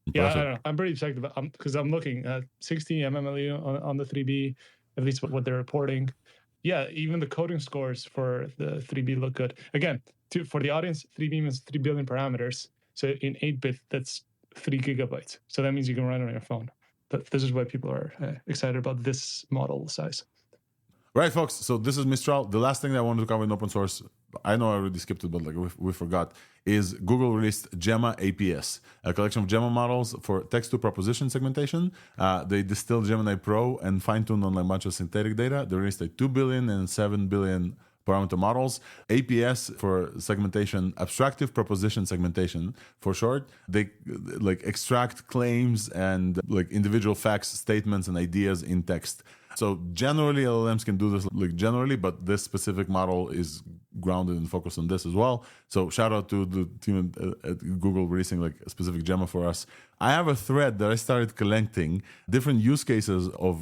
Impressive. Yeah, I don't know. I'm pretty excited because I'm looking at 60 mmLU on the 3B, at least what they're reporting. Yeah, even the coding scores for the 3B look good. Again, for the audience, 3B means 3 billion parameters. So in 8-bit, that's 3 gigabytes. So that means you can run it on your phone. But this is why people are excited about this model size. Right, folks. So this is Mistral. The last thing that I wanted to cover in open source, I know I already skipped it, but like we forgot, is Google released Gemma APS, a collection of Gemma models for text-to-proposition segmentation. They distilled Gemini Pro and fine-tuned on a bunch of synthetic data. They released 2 billion and 7 billion parameter models. APS for segmentation, abstractive proposition segmentation for short. They like extract claims and like individual facts, statements, and ideas in text. So generally, LLMs can do this like generally, but this specific model is grounded and focused on this as well. So shout out to the team at Google releasing like a specific Gemma for us. I have a thread that I started collecting different use cases of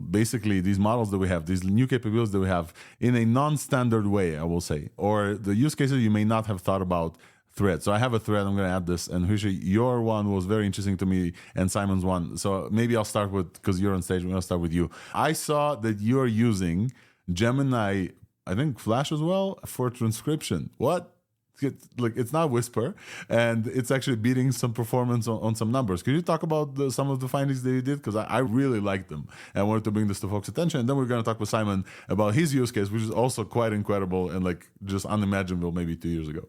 basically these models that we have, these new capabilities that we have in a non-standard way, I will say, or the use cases you may not have thought about. Thread. So I have a thread. I'm going to add this. And Hrishi, your one was very interesting to me, and Simon's one. So maybe I'll start with, because you're on stage, I'm going to start with you. I saw that you're using Gemini, I think Flash as well, for transcription. What? It's not Whisper, and it's actually beating some performance on some numbers. Could you talk about some of the findings that you did? Because I really liked them, and I wanted to bring this to folks' attention. And then we're going to talk with Simon about his use case, which is also quite incredible and like just unimaginable maybe 2 years ago.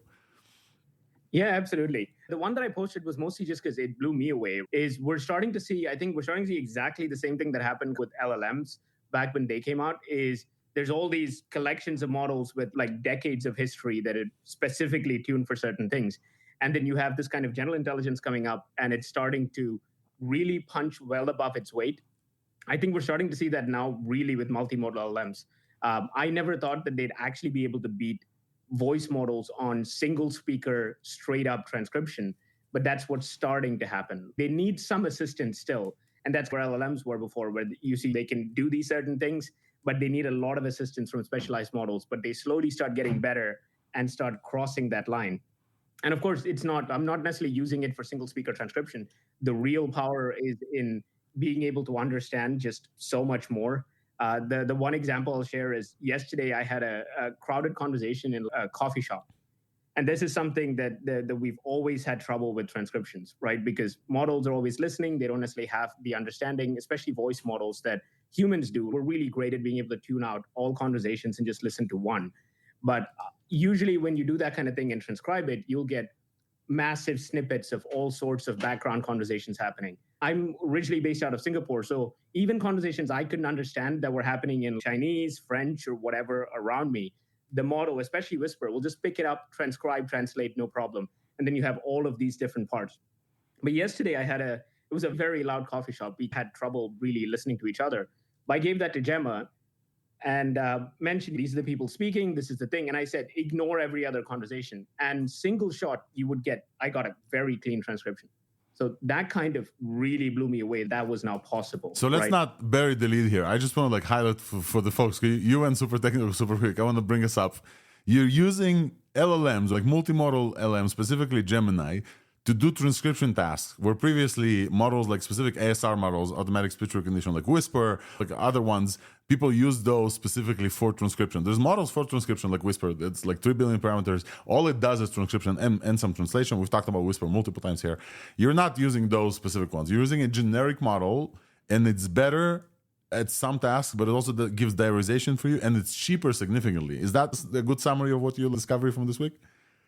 Yeah, absolutely. The one that I posted was mostly just because it blew me away. We're starting to see exactly the same thing that happened with LLMs back when they came out. There's all these collections of models with like decades of history that are specifically tuned for certain things. And then you have this kind of general intelligence coming up, and it's starting to really punch well above its weight. I think we're starting to see that now really with multimodal LLMs. I never thought that they'd actually be able to beat voice models on single speaker straight up transcription, but that's what's starting to happen. They need some assistance still, and that's where LLMs were before, where you see they can do these certain things, but they need a lot of assistance from specialized models, but they slowly start getting better and start crossing that line. And of course, I'm not necessarily using it for single speaker transcription. The real power is in being able to understand just so much more. The one example I'll share is yesterday I had a crowded conversation in a coffee shop. And this is something that we've always had trouble with transcriptions, right? Because models are always listening. They don't necessarily have the understanding, especially voice models that humans do. We're really great at being able to tune out all conversations and just listen to one. But usually when you do that kind of thing and transcribe it, you'll get massive snippets of all sorts of background conversations happening. I'm originally based out of Singapore, so even conversations I couldn't understand that were happening in Chinese, French, or whatever around me, the model, especially Whisper, will just pick it up, transcribe, translate, no problem. And then you have all of these different parts. But yesterday it was a very loud coffee shop. We had trouble really listening to each other. But I gave that to Gemma and mentioned, these are the people speaking, this is the thing. And I said, ignore every other conversation. And single shot, I got a very clean transcription. So that kind of really blew me away. That was now possible. So let's not bury the lead here. I just want to like highlight for the folks. You went super technical, super quick. I want to bring us up. You're using LLMs, like multimodal LLMs, specifically Gemini, to do transcription tasks, where previously models like specific ASR models, automatic speech recognition, like Whisper, like other ones, people use those specifically for transcription. There's models for transcription like Whisper. It's like 3 billion parameters. All it does is transcription and some translation. We've talked about Whisper multiple times here. You're not using those specific ones. You're using a generic model, and it's better at some tasks, but it also gives diarization for you, and it's cheaper significantly. Is that a good summary of what you'll discover from this week?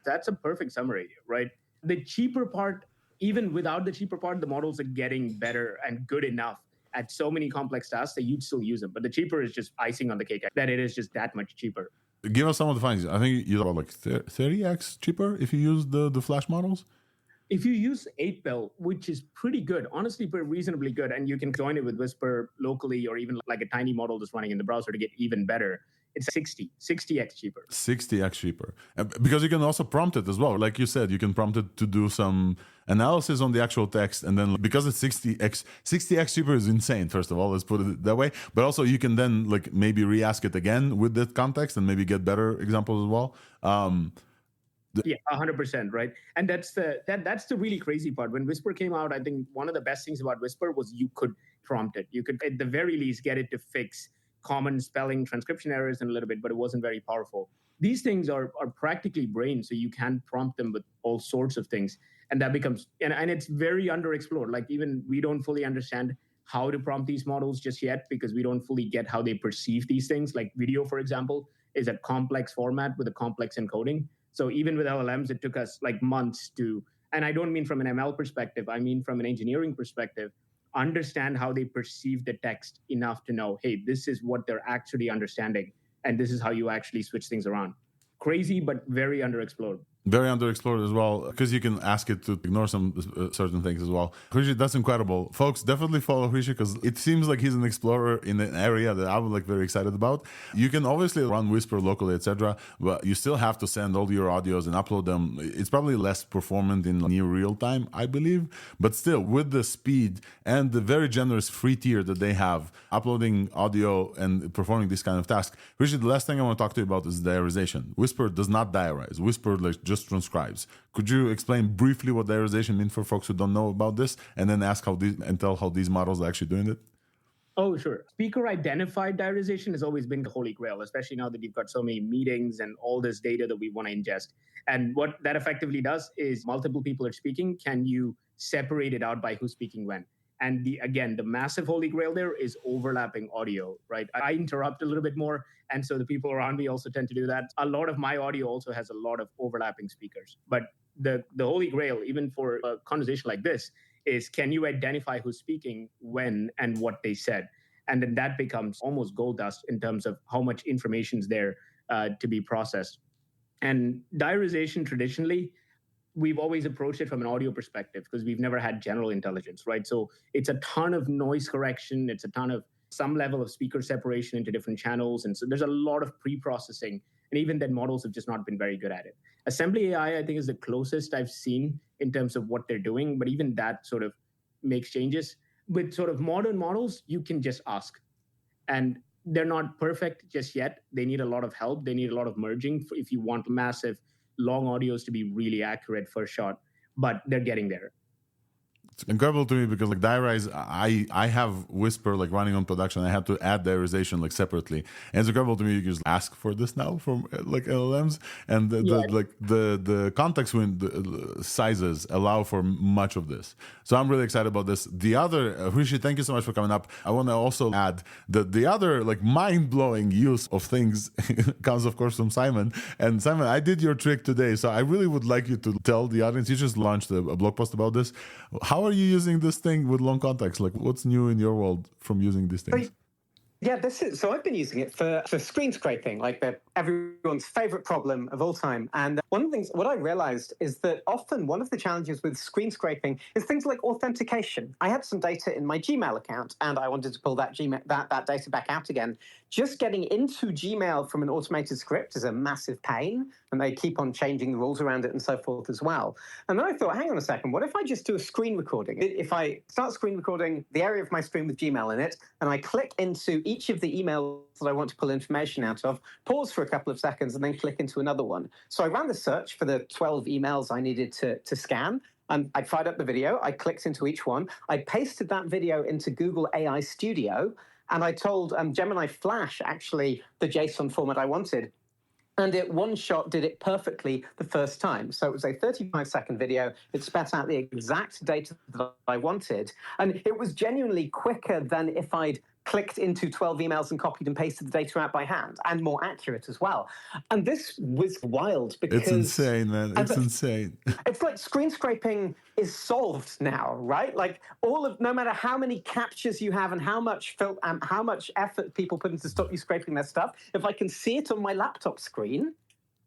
That's a perfect summary, right? The cheaper part, even without the cheaper part, the models are getting better and good enough at so many complex tasks that you'd still use them. But the cheaper is just icing on the cake, that it is just that much cheaper. Give us some of the findings. I think you're about like 30x cheaper if you use the Flash models. If you use 8-bell, which is pretty good, honestly, pretty reasonably good, and you can join it with Whisper locally or even like a tiny model that's running in the browser to get even better, it's 60x cheaper. 60x cheaper. Because you can also prompt it as well. Like you said, you can prompt it to do some analysis on the actual text. And then because it's 60x cheaper is insane, first of all, let's put it that way. But also you can then like maybe re-ask it again with that context and maybe get better examples as well. Yeah, 100%, right? And that's the really crazy part. When Whisper came out, I think one of the best things about Whisper was you could prompt it. You could, at the very least, get it to fix common spelling, transcription errors in a little bit, but it wasn't very powerful. These things are practically brain, so you can prompt them with all sorts of things. And that becomes, and it's very underexplored. Like even we don't fully understand how to prompt these models just yet because we don't fully get how they perceive these things. Like video, for example, is a complex format with a complex encoding. So even with LLMs, it took us like months to, and I don't mean from an ML perspective, I mean from an engineering perspective, understand how they perceive the text enough to know, hey, this is what they're actually understanding, and this is how you actually switch things around. Crazy, but very underexplored. Very underexplored as well, because you can ask it to ignore some certain things as well. Hrishi, that's incredible. Folks, definitely follow Hrishi because it seems like he's an explorer in an area that I'm like very excited about. You can obviously run Whisper locally, etc., but you still have to send all your audios and upload them. It's probably less performant in near real time, I believe, but still with the speed and the very generous free tier that they have, uploading audio and performing this kind of task. Hrishi, the last thing I want to talk to you about is diarization. Whisper does not diarize. Whisper like just transcribes. Could you explain briefly what diarization means for folks who don't know about this, and then tell how these models are actually doing it? Oh, sure. Speaker identified diarization has always been the holy grail, especially now that you've got so many meetings and all this data that we want to ingest. And what that effectively does is multiple people are speaking. Can you separate it out by who's speaking when? And the massive holy grail there is overlapping audio, right? I interrupt a little bit more. And so the people around me also tend to do that. A lot of my audio also has a lot of overlapping speakers. But the holy grail, even for a conversation like this, is can you identify who's speaking when and what they said? And then that becomes almost gold dust in terms of how much information is there to be processed. And diarization traditionally, we've always approached it from an audio perspective because we've never had general intelligence, right? So it's a ton of noise correction. It's a ton of some level of speaker separation into different channels. And so there's a lot of pre-processing. And even then, models have just not been very good at it. Assembly AI, I think, is the closest I've seen in terms of what they're doing. But even that sort of makes changes. With sort of modern models, you can just ask. And they're not perfect just yet. They need a lot of help. They need a lot of merging if you want massive long audios to be really accurate for a shot, but they're getting there. It's incredible to me because like diarize, I have Whisper like running on production. I have to add diarization like separately, and it's incredible to me. You can just ask for this now from like LLMs, and the context sizes allow for much of this. So I'm really excited about this. The other Hrishi, thank you so much for coming up. I want to also add that the other like mind blowing use of things comes of course from Simon. And Simon, I did your trick today, so I really would like you to tell the audience. You just launched a blog post about this. How are you using this thing with long context? Like, what's new in your world from using these things? Yeah, so I've been using it for screen scraping, like everyone's favorite problem of all time. And one of the things, what I realized is that often one of the challenges with screen scraping is things like authentication. I had some data in my Gmail account and I wanted to pull that data back out again. Just getting into Gmail from an automated script is a massive pain, and they keep on changing the rules around it and so forth as well. And then I thought, hang on a second, what if I just do a screen recording? If I start screen recording the area of my screen with Gmail in it, and I click into each of the emails that I want to pull information out of, pause for a couple of seconds, and then click into another one. So I ran the search for the 12 emails I needed to scan, And I fired up the video. I clicked into each one. I pasted that video into Google AI Studio. And I told Gemini Flash, actually, the JSON format I wanted. And it one shot did it perfectly the first time. So it was a 35-second video. It spat out the exact data that I wanted. And it was genuinely quicker than if I'd clicked into 12 emails and copied and pasted the data out by hand, and more accurate as well. And this was wild because... It's insane, man. It's insane. It's like screen scraping is solved now, right? Like no matter how many captures you have and how much effort people put into stop you scraping their stuff, if I can see it on my laptop screen,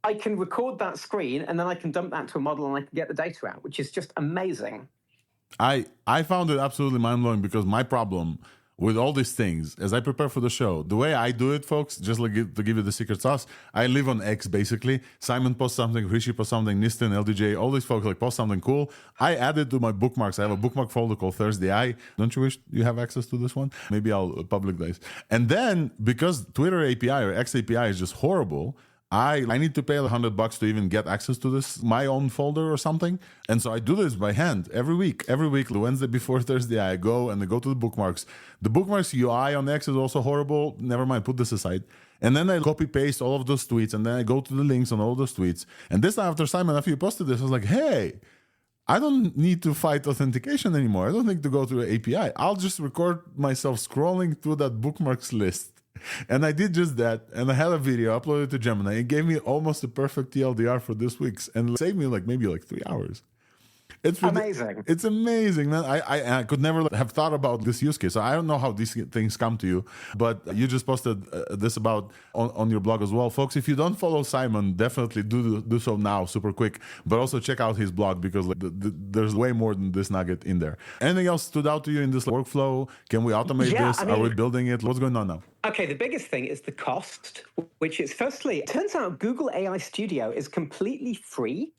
I can record that screen and then I can dump that to a model and I can get the data out, which is just amazing. I found it absolutely mind-blowing because my problem with all these things, as I prepare for the show, the way I do it, folks, just like to give you the secret sauce, I live on X basically. Simon posts something, Rishi posts something, Nistan, LDJ, all these folks like post something cool. I add it to my bookmarks. I have a bookmark folder called ThursdAI. Don't you wish you have access to this one? Maybe I'll public this. And then because Twitter API or X API is just horrible, I need to pay $100 to even get access to this, my own folder or something. And so I do this by hand every week. Every week, the Wednesday before Thursday, I go and I go to the bookmarks. The bookmarks UI on X is also horrible. Never mind, put this aside. And then I copy paste all of those tweets and then I go to the links on all those tweets. And this time after Simon, after you posted this, I was like, hey, I don't need to fight authentication anymore. I don't need to go to the API. I'll just record myself scrolling through that bookmarks list. And I did just that, and I had a video uploaded to Gemini. It gave me almost a perfect TLDR for this week's, and it saved me maybe 3 hours. It's amazing. It's amazing, man. I could never have thought about this use case. So I don't know how these things come to you, but you just posted this about on your blog as well. Folks, if you don't follow Simon, definitely do so now, super quick. But also check out his blog because there's way more than this nugget in there. Anything else stood out to you in this workflow? Can we automate this? Are we building it? What's going on now? Okay, the biggest thing is the cost, which is firstly, it turns out Google AI Studio is completely free.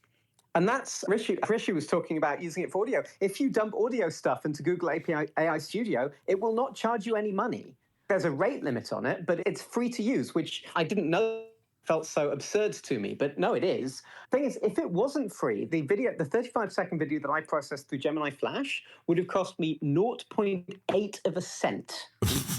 And that's, Rishi was talking about using it for audio. If you dump audio stuff into Google AI Studio, it will not charge you any money. There's a rate limit on it, but it's free to use, which I didn't know felt so absurd to me, but no, it is. Thing is, if it wasn't free, the 35-second video that I processed through Gemini Flash would have cost me 0.8 of a cent.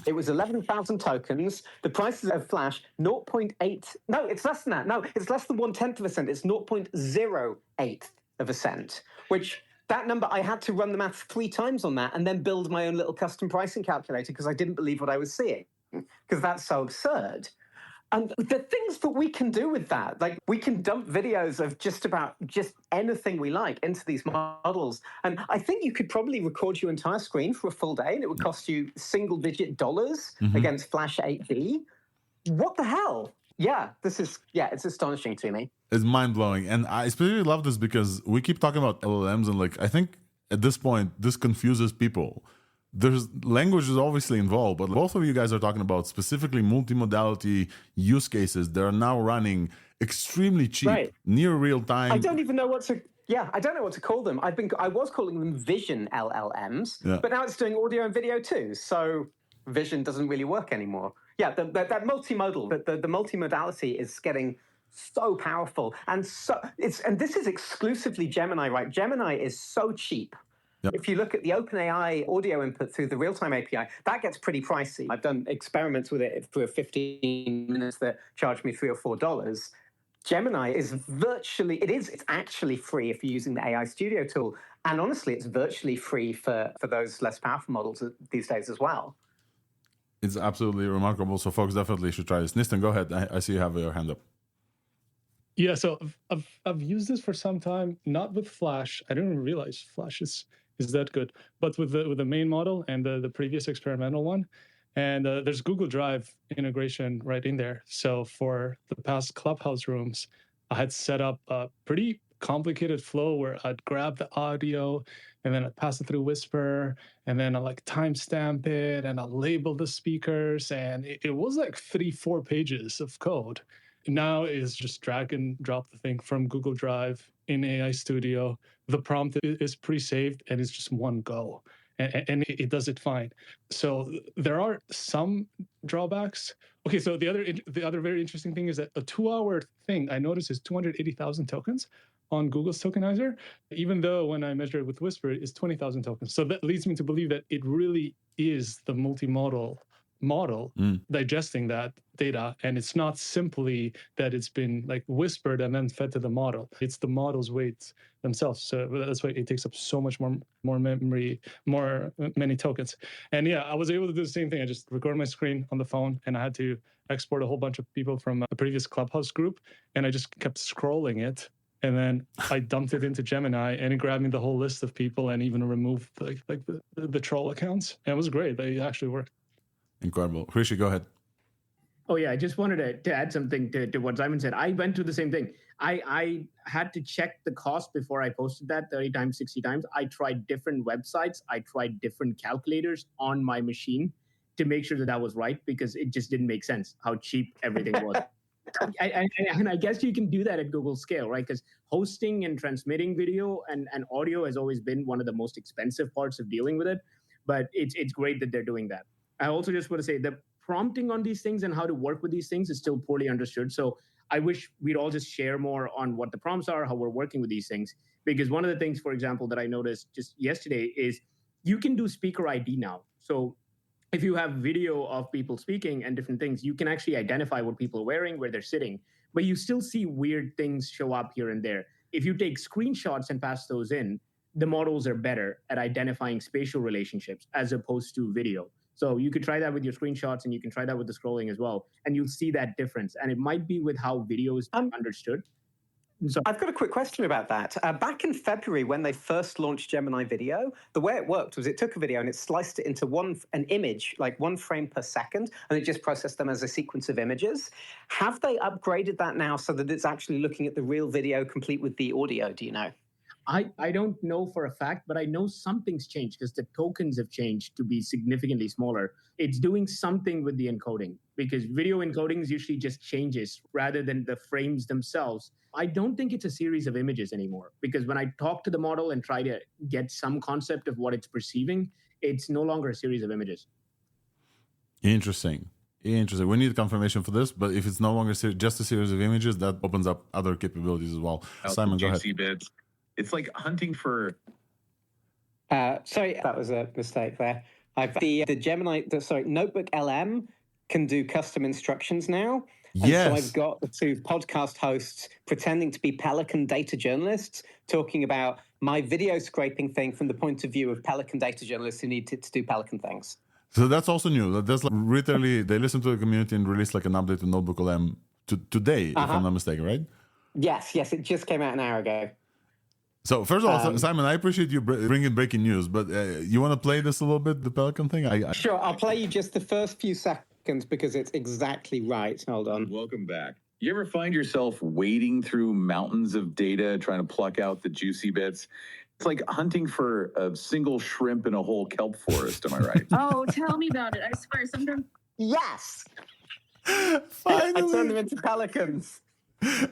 It was 11,000 tokens. The price of Flash, 0.8. No, it's less than that. No, it's less than 1/10 of a cent. It's 0.08 of a cent, which that number, I had to run the math 3 times on that and then build my own little custom pricing calculator because I didn't believe what I was seeing, because that's so absurd. And the things that we can do with that, like we can dump videos of just anything we like into these models. And I think you could probably record your entire screen for a full day and it would cost you single-digit dollars against Flash 8D. What the hell? Yeah, it's astonishing to me. It's mind-blowing. And I especially love this because we keep talking about LLMs and I think at this point, this confuses people. There's language is obviously involved, but both of you guys are talking about specifically multimodality use cases that are now running extremely cheap, near real time. I don't even know what to call them. I was calling them vision LLMs, but now it's doing audio and video too. So vision doesn't really work anymore. Yeah, that multimodal, the multimodality is getting so powerful, and this is exclusively Gemini, right? Gemini is so cheap. Yep. If you look at the OpenAI audio input through the real-time API, that gets pretty pricey. I've done experiments with it for 15 minutes that charge me $3 or $4. Gemini is it's actually free if you're using the AI Studio tool. And honestly, it's virtually free for those less powerful models these days as well. It's absolutely remarkable. So folks definitely should try this. Nistan, go ahead. I see you have your hand up. Yeah, so I've used this for some time, not with Flash. I didn't realize Flash is that good, but with the main model and the previous experimental one. And there's Google Drive integration right in there. So for the past Clubhouse rooms, I had set up a pretty complicated flow where I'd grab the audio and then I'd pass it through Whisper and then I timestamp it and I'll label the speakers. And it was 3-4 pages of code. Now is just drag and drop the thing from Google Drive in AI Studio. The prompt is pre-saved and it's just one go. And it does it fine. So there are some drawbacks. Okay, so the other very interesting thing is that a 2-hour thing I noticed is 280,000 tokens. on Google's tokenizer, even though when I measure it with Whisper, it's 20,000 tokens. So that leads me to believe that it really is the multimodal model digesting that data. And it's not simply that it's been like whispered and then fed to the model. It's the model's weights themselves. So that's why it takes up so much more memory, many tokens. And yeah, I was able to do the same thing. I just recorded my screen on the phone, and I had to export a whole bunch of people from a previous Clubhouse group, and I just kept scrolling it. And then I dumped it into Gemini, and it grabbed me the whole list of people and even removed the troll accounts. And it was great. They actually worked. Incredible. Rishi, go ahead. Oh, yeah. I just wanted to add something to what Simon said. I went through the same thing. I had to check the cost before I posted that 30 times, 60 times. I tried different websites. I tried different calculators on my machine to make sure that was right, because it just didn't make sense how cheap everything was. And I guess you can do that at Google scale, right? Because hosting and transmitting video and audio has always been one of the most expensive parts of dealing with it. But it's great that they're doing that. I also just want to say the prompting on these things and how to work with these things is still poorly understood. So I wish we'd all just share more on what the prompts are, how we're working with these things. Because one of the things, for example, that I noticed just yesterday is you can do speaker ID now. So if you have video of people speaking and different things, you can actually identify what people are wearing, where they're sitting, but you still see weird things show up here and there. If you take screenshots and pass those in, the models are better at identifying spatial relationships as opposed to video. So you could try that with your screenshots, and you can try that with the scrolling as well. And you'll see that difference. And it might be with how video is understood. So I've got a quick question about that. Back in February, when they first launched Gemini Video, the way it worked was it took a video and it sliced it into an image, like 1 frame per second, and it just processed them as a sequence of images. Have they upgraded that now so that it's actually looking at the real video complete with the audio? Do you know? I don't know for a fact, but I know something's changed because the tokens have changed to be significantly smaller. It's doing something with the encoding, because video encoding usually just changes rather than the frames themselves. I don't think it's a series of images anymore, because when I talk to the model and try to get some concept of what it's perceiving, it's no longer a series of images. Interesting. We need confirmation for this, but if it's no longer just a series of images, that opens up other capabilities as well. Simon, go ahead. Bits. It's like hunting for... Sorry, that was a mistake there. The Gemini, Notebook LM can do custom instructions now. And yes. So I've got the 2 podcast hosts pretending to be Pelican data journalists talking about my video scraping thing from the point of view of Pelican data journalists who need to do Pelican things. So that's also new. That's like literally, they listened to the community and released like an update to Notebook LM today, if I'm not mistaken, right? Yes, it just came out an hour ago. So first of all, Simon, I appreciate you bringing breaking news, but you want to play this a little bit, the Pelican thing? Sure, I'll play you just the first few seconds because it's exactly right. Hold on. Welcome back. You ever find yourself wading through mountains of data, trying to pluck out the juicy bits? It's like hunting for a single shrimp in a whole kelp forest, am I right? Oh, tell me about it. I swear, sometimes... Yes! Finally! I turned them into pelicans.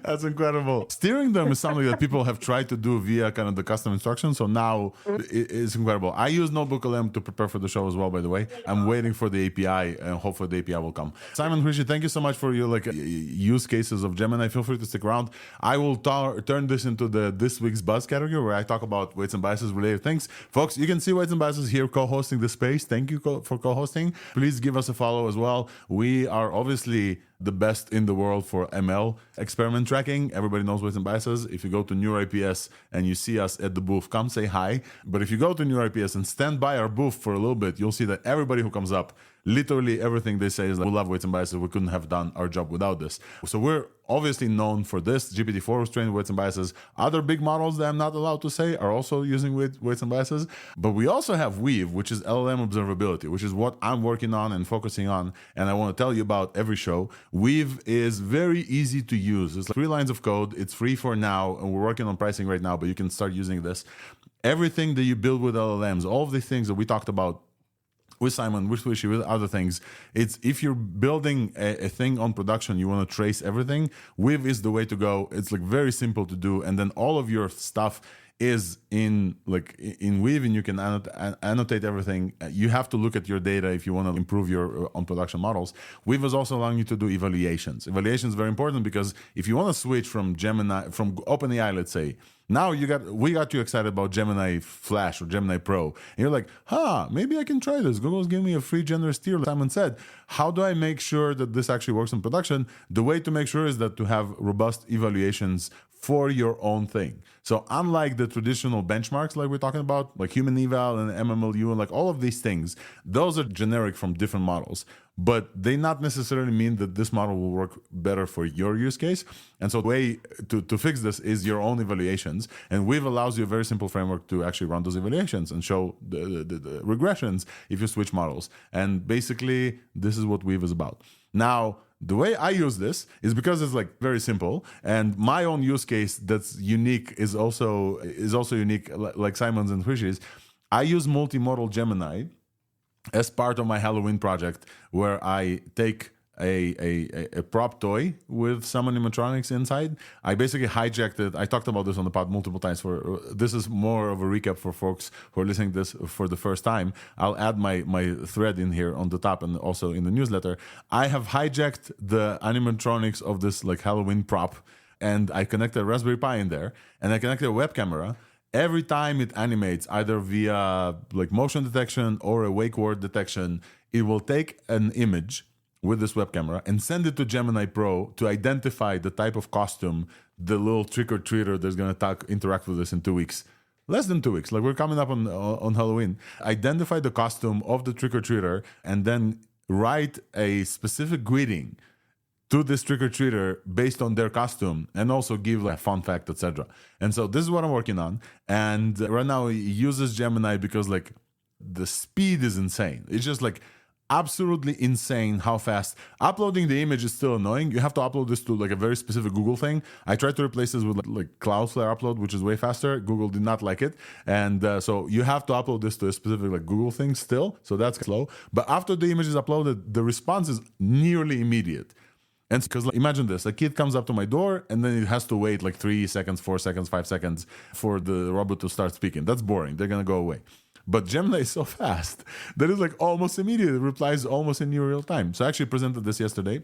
That's incredible. Steering them is something that people have tried to do via kind of the custom instructions. So now it's incredible. I use Notebook LM to prepare for the show as well, by the way. I'm waiting for the API, and hopefully the API will come. Simon, Rishi, thank you so much for your use cases of Gemini. Feel free to stick around. I will turn this into the This Week's Buzz category, where I talk about weights and biases related things. Folks, you can see weights and biases here co-hosting the space. Thank you for co-hosting. Please give us a follow as well. We are obviously the best in the world for ML experiment tracking. Everybody knows weights and biases. If you go to NeurIPS and you see us at the booth, come say hi. But if you go to NeurIPS and stand by our booth for a little bit, you'll see that everybody who comes up, literally everything they say is like, we love weights and biases. We couldn't have done our job without this. So we're obviously known for this. GPT-4 was trained with weights and biases. Other big models that I'm not allowed to say are also using weights and biases. But we also have Weave, which is LLM observability, which is what I'm working on and focusing on. And I want to tell you about every show. Weave is very easy to use. It's like 3 lines of code. It's free for now. And we're working on pricing right now, but you can start using this. Everything that you build with LLMs, all of the things that we talked about with Simon, with Rishi, with other things, it's if you're building a thing on production, you want to trace everything, Weave is the way to go. It's like very simple to do. And then all of your stuff is in Weave, and you can annotate everything. You have to look at your data if you want to improve your own production models. Weave is also allowing you to do evaluations. Evaluation is very important because if you want to switch from OpenAI, let's say, now we got you excited about Gemini Flash or Gemini Pro, and you're like, maybe I can try this. Google's giving me a free generous tier, like Simon said. How do I make sure that this actually works in production? The way to make sure is that to have robust evaluations for your own thing. So unlike the traditional benchmarks like we're talking about, like human eval and MMLU and like all of these things, those are generic from different models, but they not necessarily mean that this model will work better for your use case. And so the way to fix this is your own evaluations. And Weave allows you a very simple framework to actually run those evaluations and show the regressions if you switch models. And basically, this is what Weave is about. Now, the way I use this is because it's like very simple, and my own use case that's unique is also unique, like Simon's and Hrishi's. I use multimodal Gemini as part of my Halloween project, where I take a prop toy with some animatronics inside. I basically hijacked it. I talked about this on the pod multiple times. This is more of a recap for folks who are listening to this for the first time. I'll add my thread in here on the top and also in the newsletter. I have hijacked the animatronics of this like Halloween prop, and I connected a Raspberry Pi in there, and I connected a web camera. Every time it animates, either via like motion detection or a wake word detection, it will take an image with this web camera and send it to Gemini Pro to identify the type of costume the little trick-or-treater that's going to interact with us in 2 weeks. Less than 2 weeks. Like we're coming up on Halloween. Identify the costume of the trick-or-treater and then write a specific greeting to this trick-or-treater based on their costume, and also give like a fun fact, etc. And so this is what I'm working on. And right now it uses Gemini because like the speed is insane. It's just like absolutely insane how fast. Uploading the image is still annoying. You have to upload this to like a very specific Google thing. I tried to replace this with like Cloudflare upload, which is way faster. Google did not like it. And so you have to upload this to a specific like Google thing still. So that's slow. But after the image is uploaded, the response is nearly immediate. And because like, imagine this, a kid comes up to my door and then it has to wait like 3 seconds, 4 seconds, 5 seconds for the robot to start speaking. That's boring. They're going to go away. But Gemini is so fast that it's like almost immediate. It replies almost in near real time. So I actually presented this yesterday.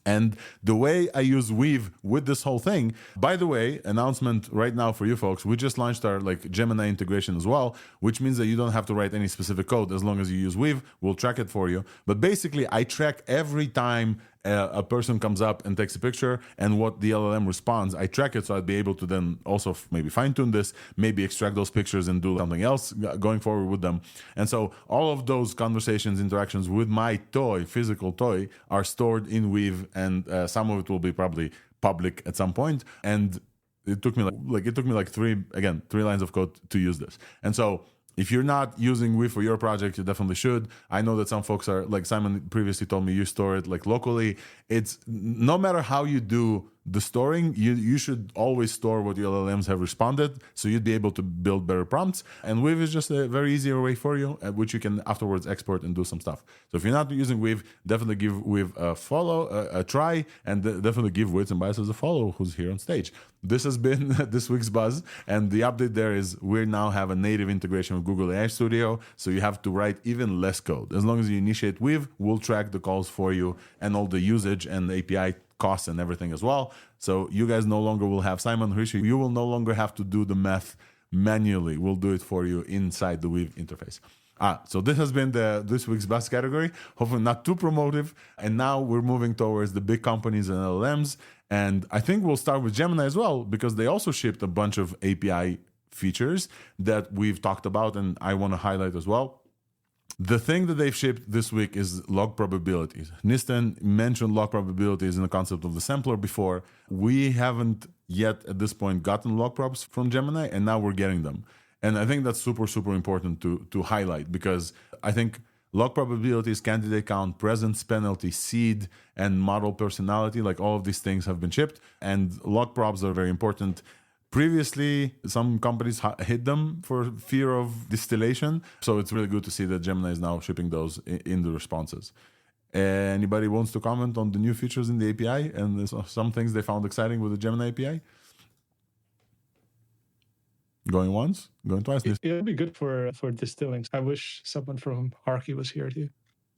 And the way I use Weave with this whole thing, by the way, announcement right now for you folks, we just launched our like Gemini integration as well, which means that you don't have to write any specific code as long as you use Weave. We'll track it for you. But basically, I track every time a person comes up and takes a picture and what the LLM responds. I track it so I'd be able to then also maybe fine-tune this, maybe extract those pictures and do something else going forward with them. And so all of those conversations, interactions with my toy, physical toy, are stored in Weave, and some of it will be probably public at some point. And it took me like three lines of code to use this. And so if you're not using Weave for your project, you definitely should. I know that some folks are, like Simon previously told me, you store it like locally. It's no matter how you do the storing, you should always store what your LLMs have responded, so you'd be able to build better prompts. And Weave is just a very easier way for you, which you can afterwards export and do some stuff. So if you're not using Weave, definitely give Weave a follow, a try, and definitely give Weights and Biases a follow, who's here on stage. This has been this week's buzz, and the update there is we now have a native integration with Google AI Studio, so you have to write even less code. As long as you initiate Weave, we'll track the calls for you and all the usage and the API costs and everything as well. So you guys no longer will have Simon Hrishi. You will no longer have to do the math manually. We'll do it for you inside the Weave interface. So this has been this week's buzz category. Hopefully not too promotive. And now we're moving towards the big companies and LLMs. And I think we'll start with Gemini as well, because they also shipped a bunch of API features that we've talked about and I want to highlight as well. The thing that they've shipped this week is log probabilities. Nistan mentioned log probabilities in the concept of the sampler before. We haven't yet at this point gotten log probs from Gemini, and now we're getting them. And I think that's super, super important to highlight, because I think log probabilities, candidate count, presence penalty, seed, and model personality, like all of these things have been shipped, and log probs are very important. Previously, some companies hid them for fear of distillation. So it's really good to see that Gemini is now shipping those in the responses. Anybody wants to comment on the new features in the API and some things they found exciting with the Gemini API? Going once, going twice. It'll be good for distilling. I wish someone from Archie was here to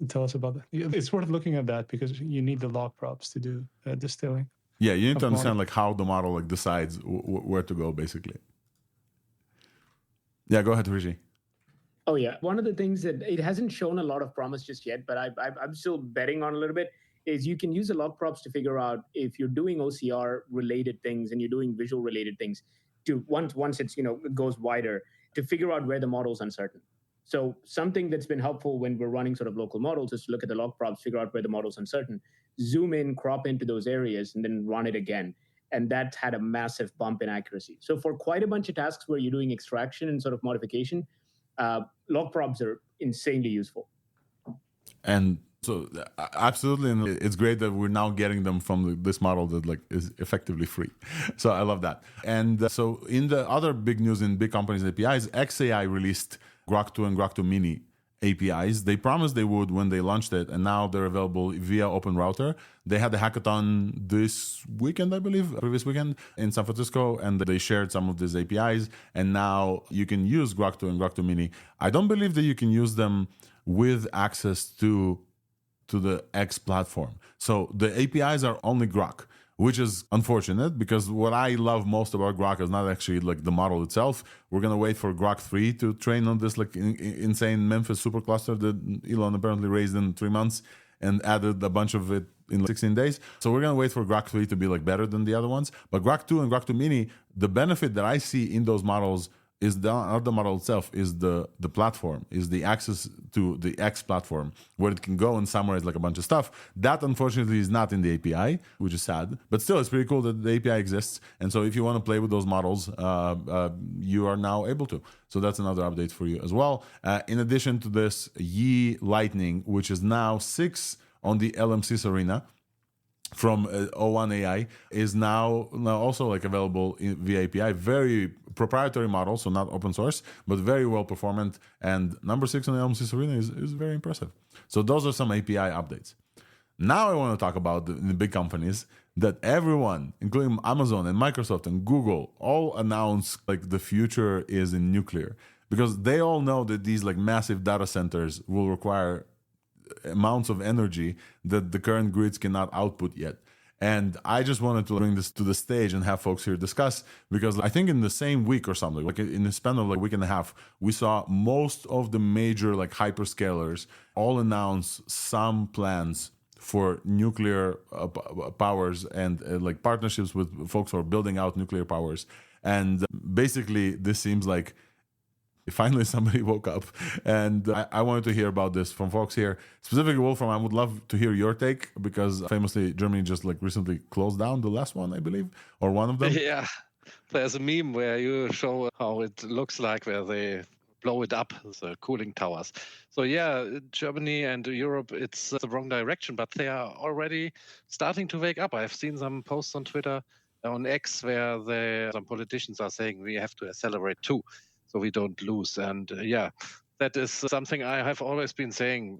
tell us about that. It's worth looking at that because you need the log props to do distilling. Yeah, you need to understand like how the model like decides where to go, basically. Yeah, go ahead, Rishi. Oh yeah, one of the things that it hasn't shown a lot of promise just yet, but I'm still betting on a little bit, is you can use the log props to figure out if you're doing OCR related things and you're doing visual related things to once it's it goes wider to figure out where the model's uncertain. So something that's been helpful when we're running sort of local models is to look at the log props, figure out where the model's uncertain, zoom in, crop into those areas, and then run it again. And that had a massive bump in accuracy. So for quite a bunch of tasks where you're doing extraction and sort of modification, log props are insanely useful. And so absolutely, and it's great that we're now getting them from this model that like is effectively free. So I love that. And so in the other big news in big companies APIs, xAI released Grok 2 and Grok 2 Mini APIs. They promised they would when they launched it, and now they're available via Open Router. They had a hackathon this weekend, I believe, previous weekend in San Francisco, and they shared some of these APIs, and now you can use Grok 2 and Grok 2 Mini. I don't believe that you can use them with access to the X platform. So the APIs are only Grok, which is unfortunate because what I love most about Grok is not actually like the model itself. We're going to wait for Grok 3 to train on this like insane Memphis supercluster that Elon apparently raised in 3 months and added a bunch of it in 16 days. So we're going to wait for Grok 3 to be like better than the other ones. But Grok 2 and Grok 2 Mini, the benefit that I see in those models is not the model itself, is the platform, is the access to the X platform where it can go and summarize like a bunch of stuff. That unfortunately is not in the API, which is sad, but still it's pretty cool that the API exists. And so if you want to play with those models, you are now able to. So that's another update for you as well. In addition to this, Yi Lightning, which is now 6 on the LM6 arena, from O1 AI is now also like available via API. Very proprietary model, so not open source, but very well performant. And number 6 on the LM6 arena is very impressive. So those are some API updates. Now I want to talk about the big companies that everyone, including Amazon and Microsoft and Google, all announce like the future is in nuclear, because they all know that these like massive data centers will require amounts of energy that the current grids cannot output yet. And I just wanted to bring this to the stage and have folks here discuss, because I think in the same week or something, like in the span of like a week and a half, we saw most of the major like hyperscalers all announce some plans for nuclear powers and like partnerships with folks who are building out nuclear powers. And basically this seems like finally somebody woke up, and I wanted to hear about this from folks here, specifically Wolfram. I would love to hear your take, because famously Germany just like recently closed down the last one, I believe, or one of them. Yeah, there's a meme where you show how it looks like where they blow it up, the cooling towers. So yeah, Germany and Europe, it's the wrong direction, but they are already starting to wake up. I've seen some posts on Twitter, on X, where some politicians are saying we have to accelerate too, so we don't lose. And yeah, that is something I have always been saying,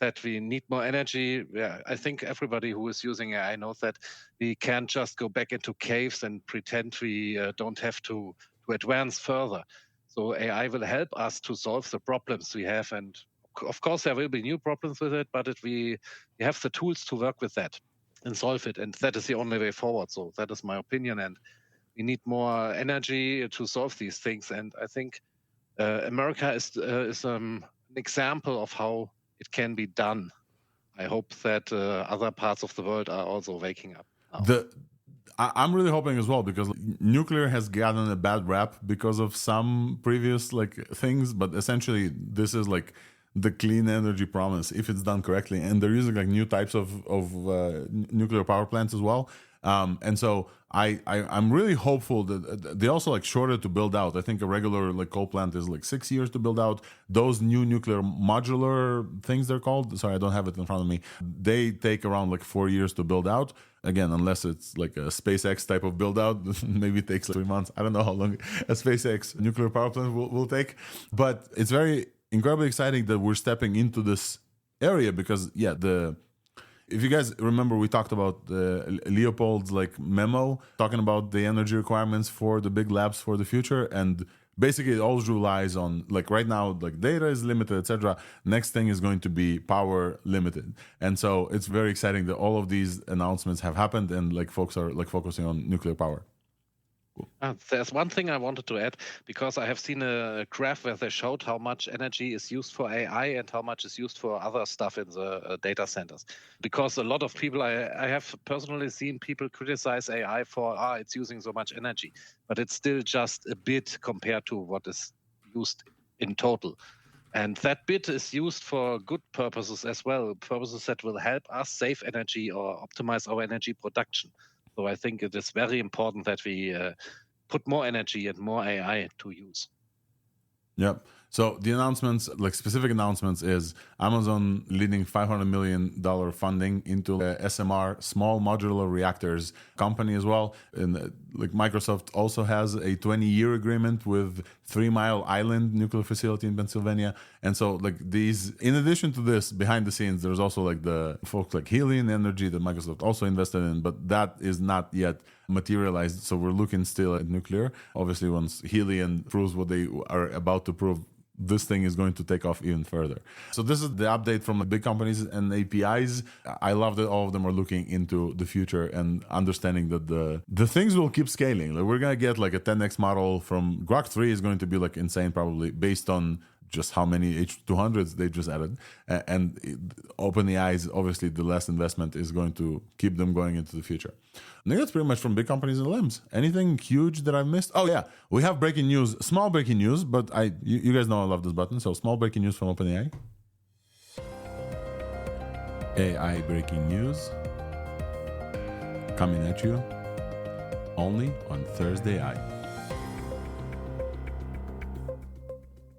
that we need more energy. Yeah, I think everybody who is using AI knows that we can't just go back into caves and pretend we don't have to advance further. So AI will help us to solve the problems we have. And of course, there will be new problems with it, but we have the tools to work with that and solve it. And that is the only way forward. So that is my opinion. And we need more energy to solve these things. And I think America is an example of how it can be done. I hope that other parts of the world are also waking up now. I'm really hoping as well, because nuclear has gotten a bad rap because of some previous like things, but essentially this is like the clean energy promise if it's done correctly. And they're using like new types of nuclear power plants as well. And so I'm really hopeful that they also like shorter to build out. I think a regular like coal plant is like 6 years to build out. Those new nuclear modular things they're called, sorry, I don't have it in front of me, they take around like 4 years to build out. Again, unless it's like a SpaceX type of build out, maybe it takes like 3 months. I don't know how long a SpaceX nuclear power plant will take, but it's very incredibly exciting that we're stepping into this area, because yeah, If you guys remember, we talked about Leopold's like memo talking about the energy requirements for the big labs for the future, and basically it all relies on like right now like data is limited, etc. Next thing is going to be power limited, and so it's very exciting that all of these announcements have happened and like folks are like focusing on nuclear power. There's one thing I wanted to add, because I have seen a graph where they showed how much energy is used for AI and how much is used for other stuff in the data centers. Because a lot of people, I have personally seen people criticize AI for, it's using so much energy, but it's still just a bit compared to what is used in total. And that bit is used for good purposes as well, purposes that will help us save energy or optimize our energy production. So I think it is very important that we put more energy and more AI to use. Yep. So the announcements, like specific announcements, is Amazon leading $500 million funding into the SMR, small modular reactors company as well. And like Microsoft also has a 20-year agreement with 3 Mile Island nuclear facility in Pennsylvania. And so like these, in addition to this, behind the scenes, there's also like the folks like Helion Energy that Microsoft also invested in, but that is not yet materialized. So we're looking still at nuclear. Obviously, once Helion proves what they are about to prove, this thing is going to take off even further. So this is the update from the big companies and APIs. I love that all of them are looking into the future and understanding that the things will keep scaling. Like we're going to get like a 10x model from Grok 3 is going to be like insane probably based on just how many H200s they just added. And OpenAI is obviously the less investment is going to keep them going into the future. I think that's pretty much from big companies and LIMS. Anything huge that I missed? Oh yeah, we have breaking news, small breaking news, but you guys know I love this button. So small breaking news from OpenAI. AI breaking news coming at you only on ThursdAI.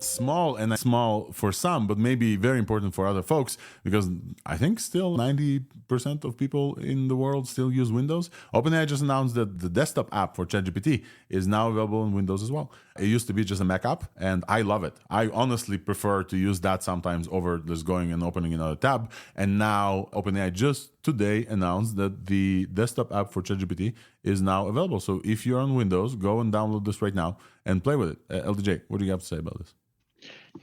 Small for some, but maybe very important for other folks, because I think still 90% of people in the world still use Windows. OpenAI just announced that the desktop app for ChatGPT is now available on Windows as well. It used to be just a Mac app, and I love it. I honestly prefer to use that sometimes over just going and opening another tab. And now OpenAI just today announced that the desktop app for ChatGPT is now available. So if you're on Windows, go and download this right now and play with it. LDJ, what do you have to say about this?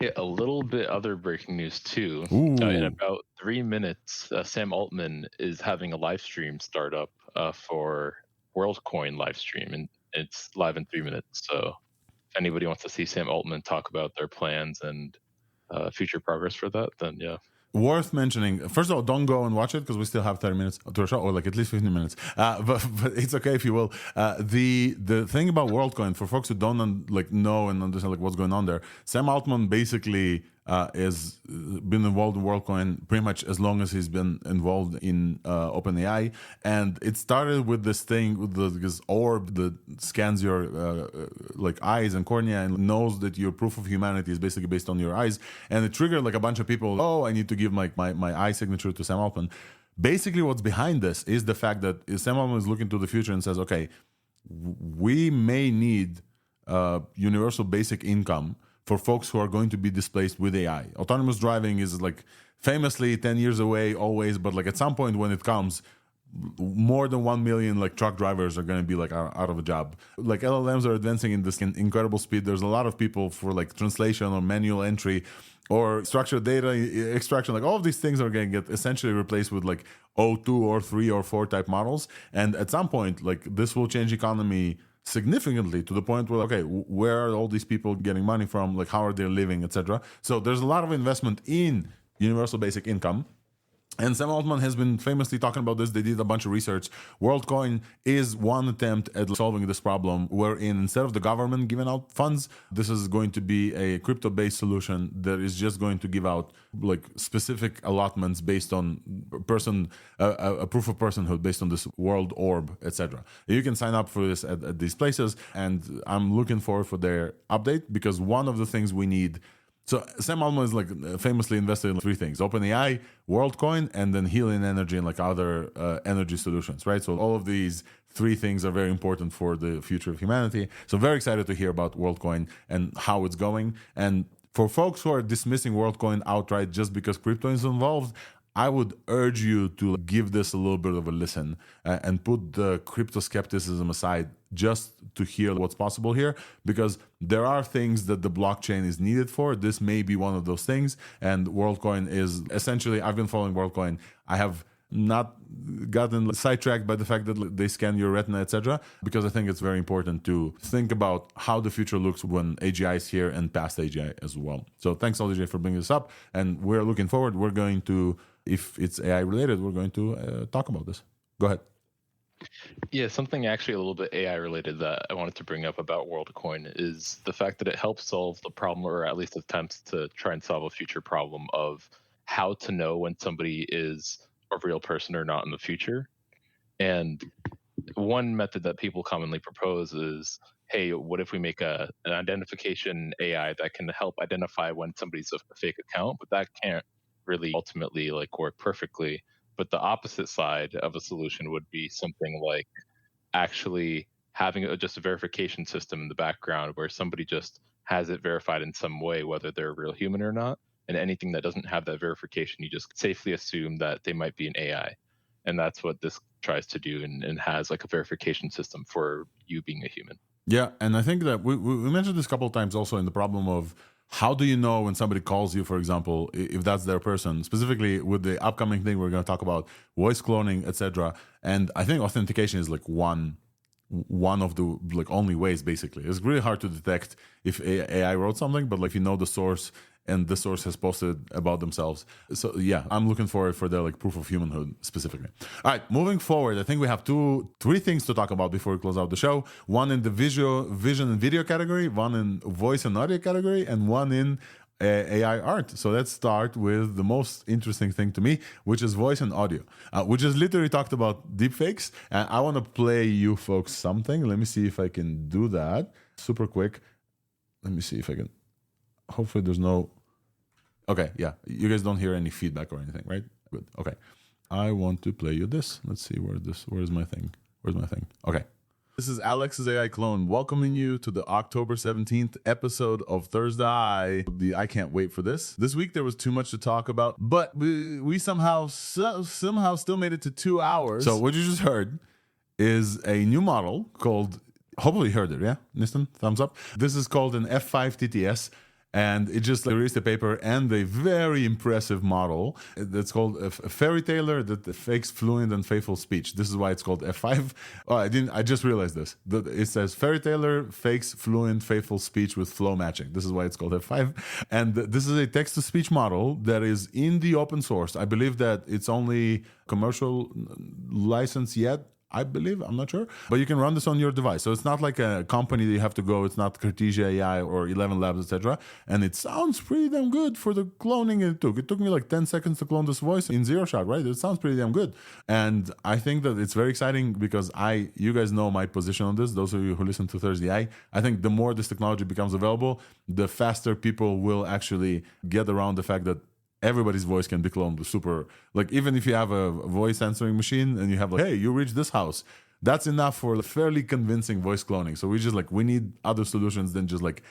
Yeah, a little bit other breaking news too. In about 3 minutes, Sam Altman is having a live stream start up for WorldCoin live stream, and it's live in 3 minutes. So if anybody wants to see Sam Altman talk about their plans and future progress for that, then yeah. Worth mentioning, first of all, don't go and watch it because we still have 30 minutes to a show, or like at least 15 minutes. But it's okay if you will. The thing about WorldCoin, for folks who don't know and understand like what's going on there, Sam Altman basically has been involved in WorldCoin pretty much as long as he's been involved in OpenAI. And it started with this thing, with this orb that scans your like eyes and cornea and knows that your proof of humanity is basically based on your eyes. And it triggered like a bunch of people, I need to give my eye signature to Sam Altman. Basically, what's behind this is the fact that Sam Altman is looking to the future and says, okay, we may need universal basic income for folks who are going to be displaced with AI. Autonomous driving is like famously 10 years away always, but like at some point when it comes, more than 1 million like truck drivers are going to be like out of a job. Like LLMs are advancing in this incredible speed. There's a lot of people for like translation or manual entry or structured data extraction. Like all of these things are going to get essentially replaced with like O2 or 3 or 4 type models. And at some point, like this will change economy significantly to the point where, okay, where are all these people getting money from? Like, how are they living, etc. So there's a lot of investment in universal basic income. And Sam Altman has been famously talking about this. They did a bunch of research. WorldCoin is one attempt at solving this problem, wherein instead of the government giving out funds, this is going to be a crypto-based solution that is just going to give out like specific allotments based on person, a proof of personhood based on this world orb, etc. You can sign up for this at these places, and I'm looking forward for their update, because one of the things we need. So Sam Altman is like famously invested in 3 things: OpenAI, WorldCoin, and then Helion Energy and like other energy solutions, right? So all of these 3 things are very important for the future of humanity. So very excited to hear about WorldCoin and how it's going. And for folks who are dismissing WorldCoin outright just because crypto is involved, I would urge you to give this a little bit of a listen and put the crypto skepticism aside just to hear what's possible here, because there are things that the blockchain is needed for. This may be one of those things, and WorldCoin is essentially, I've been following WorldCoin. I have not gotten sidetracked by the fact that they scan your retina, etc., because I think it's very important to think about how the future looks when AGI is here and past AGI as well. So thanks, LDJ, for bringing this up, and we're looking forward. We're going to, if it's AI related, we're going to talk about this. Go ahead. Yeah, something actually a little bit AI related that I wanted to bring up about WorldCoin is the fact that it helps solve the problem, or at least attempts to try and solve a future problem of how to know when somebody is a real person or not in the future. And one method that people commonly propose is, hey, what if we make an identification AI that can help identify when somebody's a fake account, but that can't really ultimately like work perfectly. But the opposite side of a solution would be something like actually having just a verification system in the background where somebody just has it verified in some way, whether they're a real human or not. And anything that doesn't have that verification, you just safely assume that they might be an AI. And that's what this tries to do, and has like a verification system for you being a human. Yeah, and I think that we mentioned this a couple of times also in the problem of how do you know when somebody calls you, for example, if that's their person, specifically with the upcoming thing we're going to talk about, voice cloning, etc. And I think authentication is like one of the like only ways, basically. It's really hard to detect if AI wrote something, but like if you know the source and the source has posted about themselves. So yeah, I'm looking forward for the like proof of humanhood specifically. All right, moving forward, I think we have three things to talk about before we close out the show. One in the vision and video category, one in voice and audio category, and one in AI art. So let's start with the most interesting thing to me, which is voice and audio. We just literally talked about deepfakes, and I want to play you folks something. Let me see if I can do that super quick. Let me see if I can. Hopefully there's no... Okay, yeah. You guys don't hear any feedback or anything, right? Good. Okay. I want to play you this. Let's see where's my thing? Where's my thing? Okay. This is Alex's AI clone welcoming you to the October 17th episode of ThursdAI. I can't wait for this. This week there was too much to talk about, but we somehow still made it to 2 hours. So what you just heard is a new model called, hopefully you heard it, yeah? Nistan, thumbs up. This is called an F5 TTS. And it just released a paper and a very impressive model that's called a fairy tailer that fakes fluent and faithful speech. This is why it's called F5. Oh, I just realized this. It says fairy tailer fakes fluent, faithful speech with flow matching. This is why it's called F5. And this is a text-to-speech model that is in the open source. I believe that it's only commercial license yet. I believe, I'm not sure, but you can run this on your device. So it's not like a company that you have to go. It's not Cartesia AI or 11 Labs, etc. And it sounds pretty damn good for the cloning it took. It took me like 10 seconds to clone this voice in zero shot, right? It sounds pretty damn good. And I think that it's very exciting because you guys know my position on this. Those of you who listen to ThursdAI, I think the more this technology becomes available, the faster people will actually get around the fact that everybody's voice can be cloned. Super, like even if you have a voice answering machine and you have like, hey, you reached this house, that's enough for fairly convincing voice cloning. So we need other solutions than just like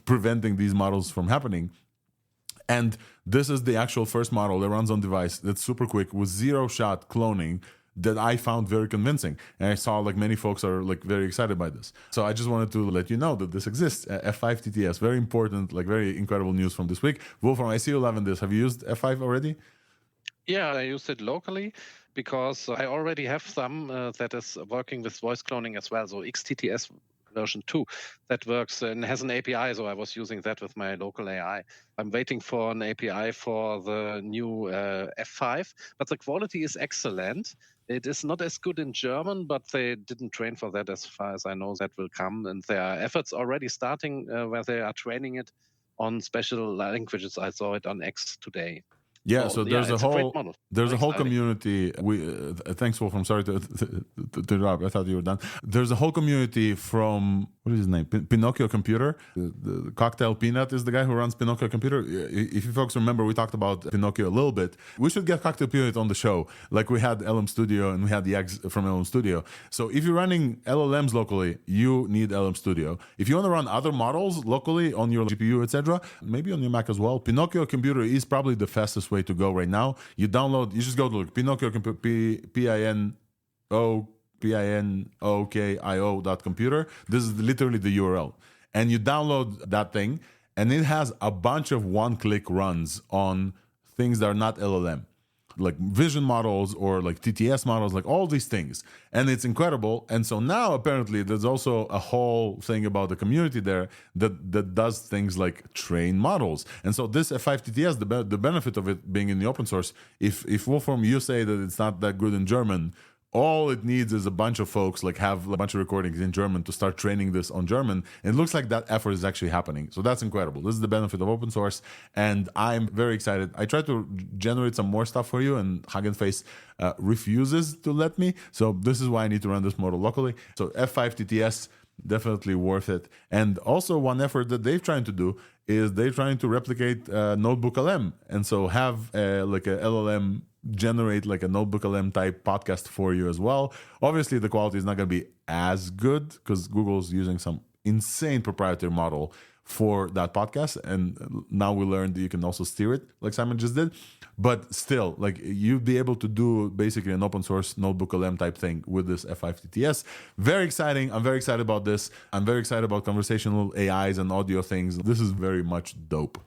preventing these models from happening. And this is the actual first model that runs on device that's super quick with zero shot cloning that I found very convincing. And I saw like many folks are like very excited by this. So I just wanted to let you know that this exists. F5 TTS, very important, like very incredible news from this week. Wolfram, I see you loving this. Have you used F5 already? Yeah, I used it locally because I already have some that is working with voice cloning as well. So XTTS version 2 that works and has an API. So I was using that with my local AI. I'm waiting for an API for the new F5, but the quality is excellent. It is not as good in German, but they didn't train for that as far as I know. That will come. And there are efforts already starting where they are training it on special languages. I saw it on X today. Yeah, so there's a whole community. Thanks, Wolf. I'm sorry to interrupt. I thought you were done. There's a whole community from, what is his name? Pinocchio Computer. The Cocktail Peanut is the guy who runs Pinocchio Computer. If you folks remember, we talked about Pinocchio a little bit. We should get Cocktail Peanut on the show. Like we had LM Studio and we had the X from LM Studio. So if you're running LLMs locally, you need LM Studio. If you want to run other models locally on your GPU, etc., maybe on your Mac as well, Pinocchio Computer is probably the fastest easiest way to go right now. You just go to Pinocchio, Pinokio.computer. This is literally the URL. And you download that thing, and it has a bunch of one-click runs on things that are not LLM, like vision models or like TTS models, like all these things. And it's incredible. And so now apparently there's also a whole thing about the community there that does things like train models. And so this F5 TTS, the benefit of it being in the open source, if Wolfram, you say that it's not that good in German, all it needs is a bunch of folks like have a bunch of recordings in German to start training this on German. And it looks like that effort is actually happening. So that's incredible. This is the benefit of open source. And I'm very excited. I tried to generate some more stuff for you, and Hugging Face refuses to let me. So this is why I need to run this model locally. So F5 TTS, definitely worth it. And also one effort that they're trying to do is they're trying to replicate Notebook LM. And so have like a LLM generate like a Notebook LM type podcast for you as well. Obviously, the quality is not going to be as good because Google's using some insane proprietary model for that podcast. And now we learned that you can also steer it like Simon just did. But still, like you'd be able to do basically an open source Notebook LM type thing with this F5 TTS. Very exciting. I'm very excited about this. I'm very excited about conversational AIs and audio things. This is very much dope.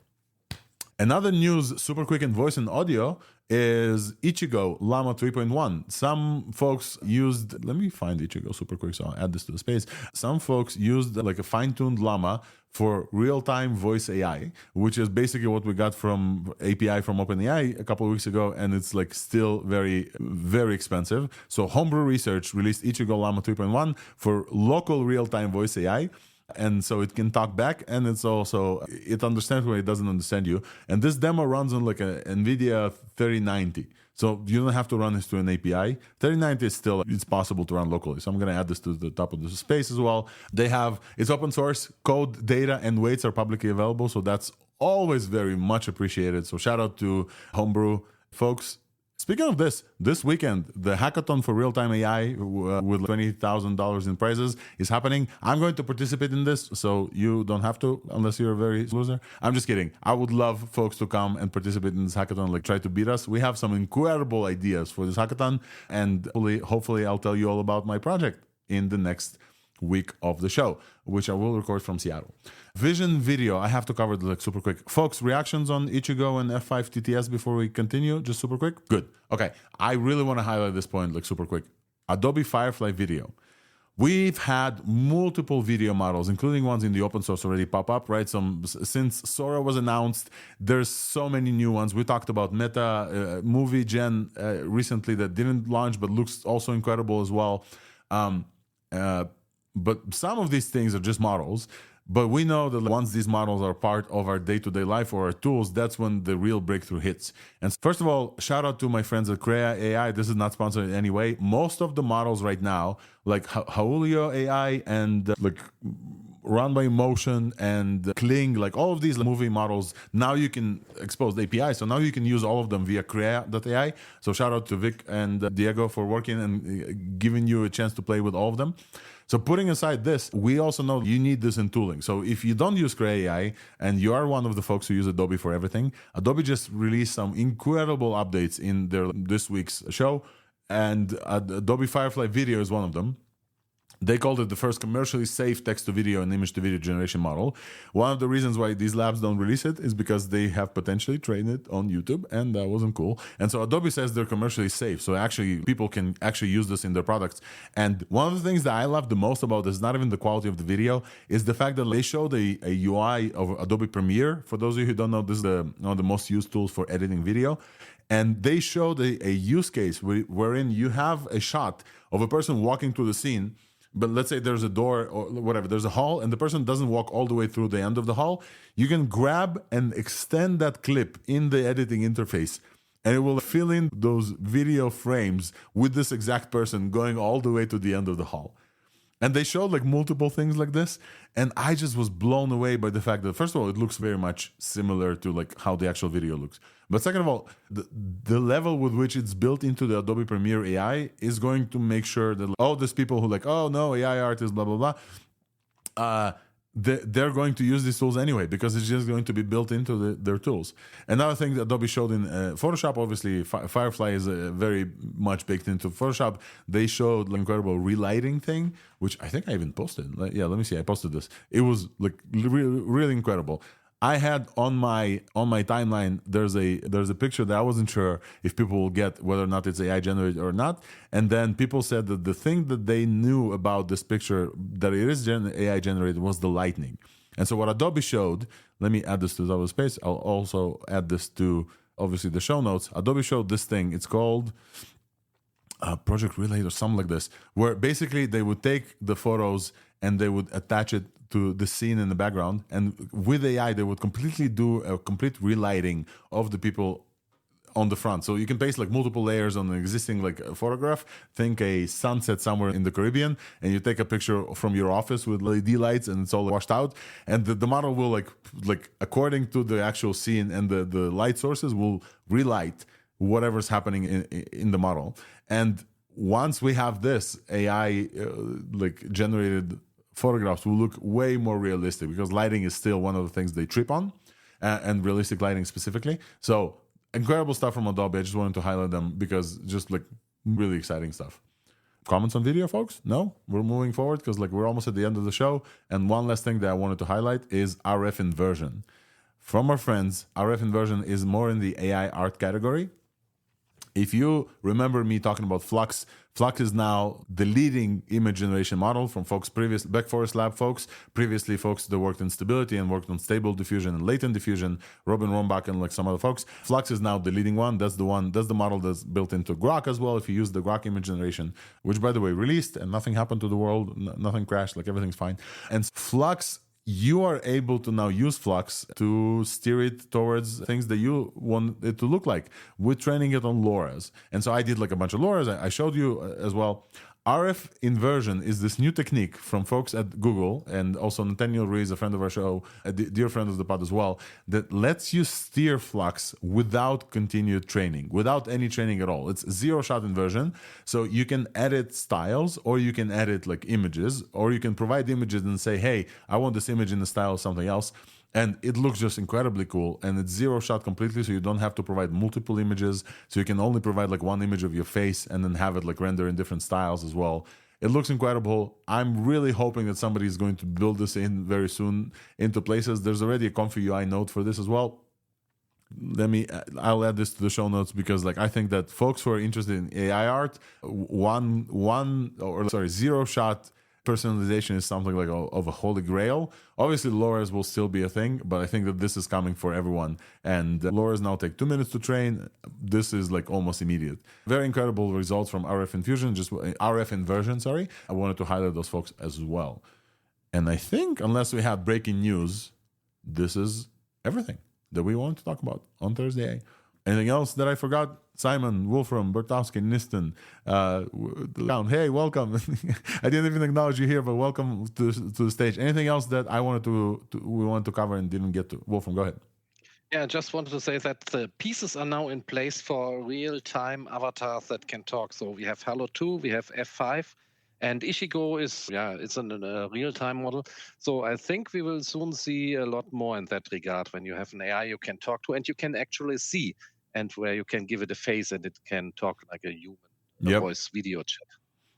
Another news, super quick in voice and audio, is Ichigo Llama 3.1. Some folks used, let me find Ichigo super quick so I'll add this to the space. Some folks used like a fine-tuned Llama for real-time voice AI, which is basically what we got from API from OpenAI a couple of weeks ago, and it's like still very, very expensive. So Homebrew Research released Ichigo Llama 3.1 for local real-time voice AI. And so it can talk back, and it understands when it doesn't understand you. And this demo runs on like a NVIDIA 3090. So you don't have to run this to an API. 3090 is still, it's possible to run locally. So I'm going to add this to the top of the space as well. It's open source, code, data, and weights are publicly available. So that's always very much appreciated. So shout out to Homebrew folks. Speaking of this weekend, the hackathon for real-time AI with $20,000 in prizes is happening. I'm going to participate in this, so you don't have to unless you're a very loser. I'm just kidding. I would love folks to come and participate in this hackathon, like try to beat us. We have some incredible ideas for this hackathon, and hopefully I'll tell you all about my project in the next week of the show, which I will record from Seattle. Vision video, I have to cover it like super quick. Folks, reactions on Ichigo and F5 TTS before we continue, just super quick? Good. Okay, I really want to highlight this point like super quick. Adobe Firefly Video. We've had multiple video models, including ones in the open source already pop up, right? Since Sora was announced, there's so many new ones. We talked about Meta Movie Gen recently that didn't launch, but looks also incredible as well. But some of these things are just models. But we know that once these models are part of our day-to-day life or our tools, that's when the real breakthrough hits. And first of all, shout out to my friends at Crea AI. This is not sponsored in any way. Most of the models right now, like Haulio AI and like Run by Emotion and Kling, like all of these movie models, now you can expose the API. So now you can use all of them via Crea.ai. So shout out to Vic and Diego for working and giving you a chance to play with all of them. So putting aside this, we also know you need this in tooling. So if you don't use Crea AI and you are one of the folks who use Adobe for everything, Adobe just released some incredible updates in this week's show. And Adobe Firefly Video is one of them. They called it the first commercially safe text-to-video and image-to-video generation model. One of the reasons why these labs don't release it is because they have potentially trained it on YouTube, and that wasn't cool. And so Adobe says they're commercially safe, so actually people can actually use this in their products. And one of the things that I love the most about this, not even the quality of the video, is the fact that they showed a UI of Adobe Premiere. For those of you who don't know, this is one of the most used tools for editing video. And they showed a use case wherein you have a shot of a person walking through the scene. But let's say there's a door or whatever, there's a hall, and the person doesn't walk all the way through the end of the hall. You can grab and extend that clip in the editing interface, and it will fill in those video frames with this exact person going all the way to the end of the hall. And they showed like multiple things like this, and I just was blown away by the fact that, first of all, it looks very much similar to like how the actual video looks. But second of all, the level with which it's built into the Adobe Premiere AI is going to make sure that, there's people who like, oh no, AI art is blah, blah, blah. they're going to use these tools anyway because it's just going to be built into their tools. Another thing that Adobe showed in Photoshop, obviously Firefly is very much baked into Photoshop. They showed an incredible relighting thing, which I think I even posted. Yeah, let me see. I posted this. It was like really incredible. I had on my timeline there's a picture that I wasn't sure if people will get, whether or not it's AI generated or not, and then people said that the thing that they knew about this picture that it is AI generated was the lightning. And so what Adobe showed, let me add this to Adobe Space. I'll also add this to obviously the show notes. Adobe showed this thing. It's called Project Relay or something like this, where basically they would take the photos and they would attach it to the scene in the background, and with AI they would completely do a complete relighting of the people on the front. So you can paste like multiple layers on an existing like photograph. Think a sunset somewhere in the Caribbean, and you take a picture from your office with LED lights, and it's all washed out. And the model will like according to the actual scene and the light sources will relight whatever's happening in the model. And once we have this AI like generated photographs will look way more realistic because lighting is still one of the things they trip on, and realistic lighting specifically. So incredible stuff from Adobe. I just wanted to highlight them because just like really exciting stuff. Comments on video, folks? No? We're moving forward because like we're almost at the end of the show. And one last thing that I wanted to highlight is RF inversion. From our friends, RF inversion is more in the AI art category. If you remember me talking about Flux, Flux is now the leading image generation model from folks previous, Beck Forest Lab folks, previously folks that worked in stability and worked on stable diffusion and latent diffusion, Robin Rombach and like some other folks. Flux is now the leading one. That's the model that's built into Grok as well. If you use the Grok image generation, which by the way, released and nothing happened to the world, nothing crashed, like everything's fine. And Flux, you are able to now use Flux to steer it towards things that you want it to look like with training it on LoRa's. And so I did like a bunch of LoRa's. I showed you as well. RF inversion is this new technique from folks at Google, and also Nathaniel Ruiz, a friend of our show, a dear friend of the pod as well, that lets you steer Flux without continued training, without any training at all. It's zero-shot inversion. So you can edit styles, or you can edit like images, or you can provide images and say, hey, I want this image in the style of something else. And it looks just incredibly cool. And it's zero shot completely, so you don't have to provide multiple images. So you can only provide like one image of your face and then have it like render in different styles as well. It looks incredible. I'm really hoping that somebody is going to build this in very soon into places. There's already a Comfy UI node for this as well. I'll add this to the show notes because like I think that folks who are interested in AI art, zero shot personalization is something like of a holy grail. Obviously, LoRa's will still be a thing, but I think that this is coming for everyone. And LoRa's now take 2 minutes to train. This is like almost immediate. Very incredible results from RF inversion. I wanted to highlight those folks as well. And I think, unless we have breaking news, this is everything that we wanted to talk about on ThursdAI. Anything else that I forgot? Simon, Wolfram, Bertowski, Niston, hey, welcome. I didn't even acknowledge you here, but welcome to the stage. Anything else that we wanted to cover and didn't get to? Wolfram, go ahead. Yeah, I just wanted to say that the pieces are now in place for real-time avatars that can talk. So we have Hello 2, we have F5, and Ishigo it's a real-time model. So I think we will soon see a lot more in that regard when you have an AI you can talk to and you can actually see, and where you can give it a face and it can talk like a human, voice video chat.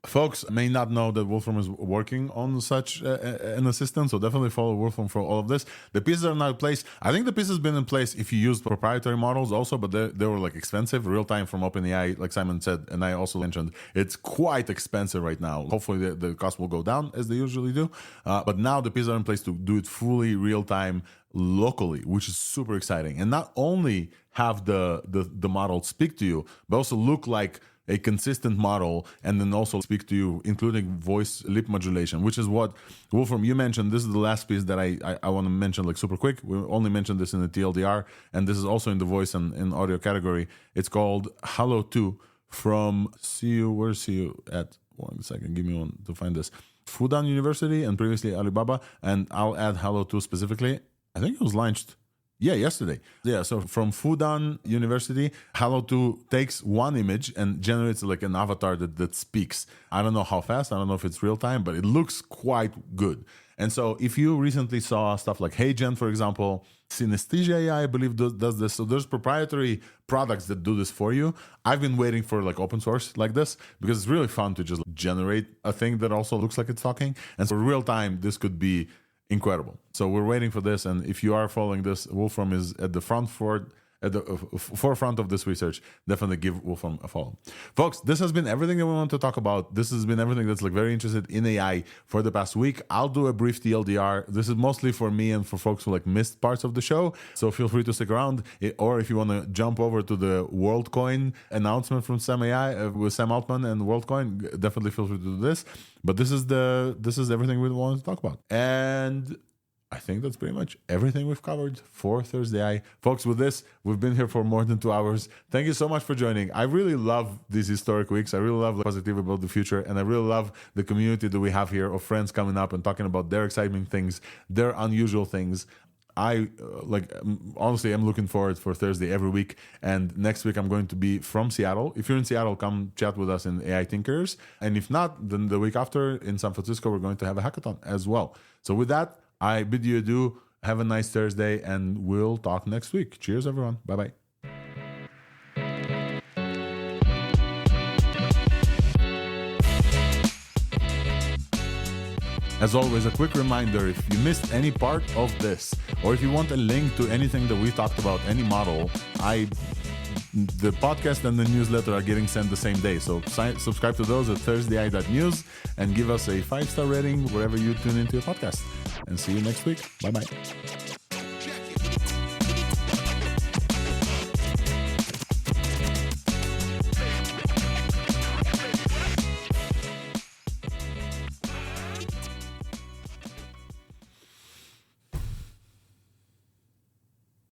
Folks may not know that Wolfram is working on such an assistant, so definitely follow Wolfram for all of this. The pieces are now in place. I think the pieces have been in place if you use proprietary models also, but they were like expensive. Real time from OpenAI, like Simon said, and I also mentioned, it's quite expensive right now. Hopefully the cost will go down as they usually do. But now the pieces are in place to do it fully real time locally, which is super exciting. And not only have the model speak to you, but also look like a consistent model, and then also speak to you, including voice lip modulation, which is what, Wolfram, you mentioned. This is the last piece that I want to mention like super quick. We only mentioned this in the TLDR, and this is also in the voice and in audio category. It's called Hello 2 from CU. Where's CU at? 1 second, give me one to find this. Fudan University and previously Alibaba, and I'll add Hello 2 specifically. I think it was launched Yeah, yesterday. Yeah, so from Fudan University, Halo 2 takes one image and generates like an avatar that speaks. I don't know how fast, I don't know if it's real time, but it looks quite good. And so if you recently saw stuff like HeyGen, for example, Synesthesia AI, I believe, does this. So there's proprietary products that do this for you. I've been waiting for like open source like this because it's really fun to just generate a thing that also looks like it's talking. And so real time, this could be incredible. So we're waiting for this. And if you are following this, Wolfram is at the forefront of this research. Definitely give Wolfram a follow. Folks, this has been everything that we want to talk about. This has been everything that's like very interested in AI for the past week. I'll do a brief TLDR. This is mostly for me and for folks who like missed parts of the show. So feel free to stick around. Or if you want to jump over to the WorldCoin announcement from Sam AI with Sam Altman and WorldCoin, definitely feel free to do this. But this is everything we wanted to talk about. And I think that's pretty much everything we've covered for ThursdAI. Folks, with this, we've been here for more than 2 hours. Thank you so much for joining. I really love these historic weeks. I really love the positive about the future. And I really love the community that we have here of friends coming up and talking about their exciting things, their unusual things. I honestly, I'm looking forward for Thursday every week. And next week, I'm going to be from Seattle. If you're in Seattle, come chat with us in AI Thinkers. And if not, then the week after in San Francisco, we're going to have a hackathon as well. So with that, I bid you adieu. Have a nice Thursday, and we'll talk next week. Cheers, everyone. Bye-bye. As always, a quick reminder, if you missed any part of this, or if you want a link to anything that we talked about, any model, the podcast and the newsletter are getting sent the same day. So subscribe to those at ThursdAI.news and give us a 5-star rating wherever you tune into your podcast. And see you next week. Bye-bye.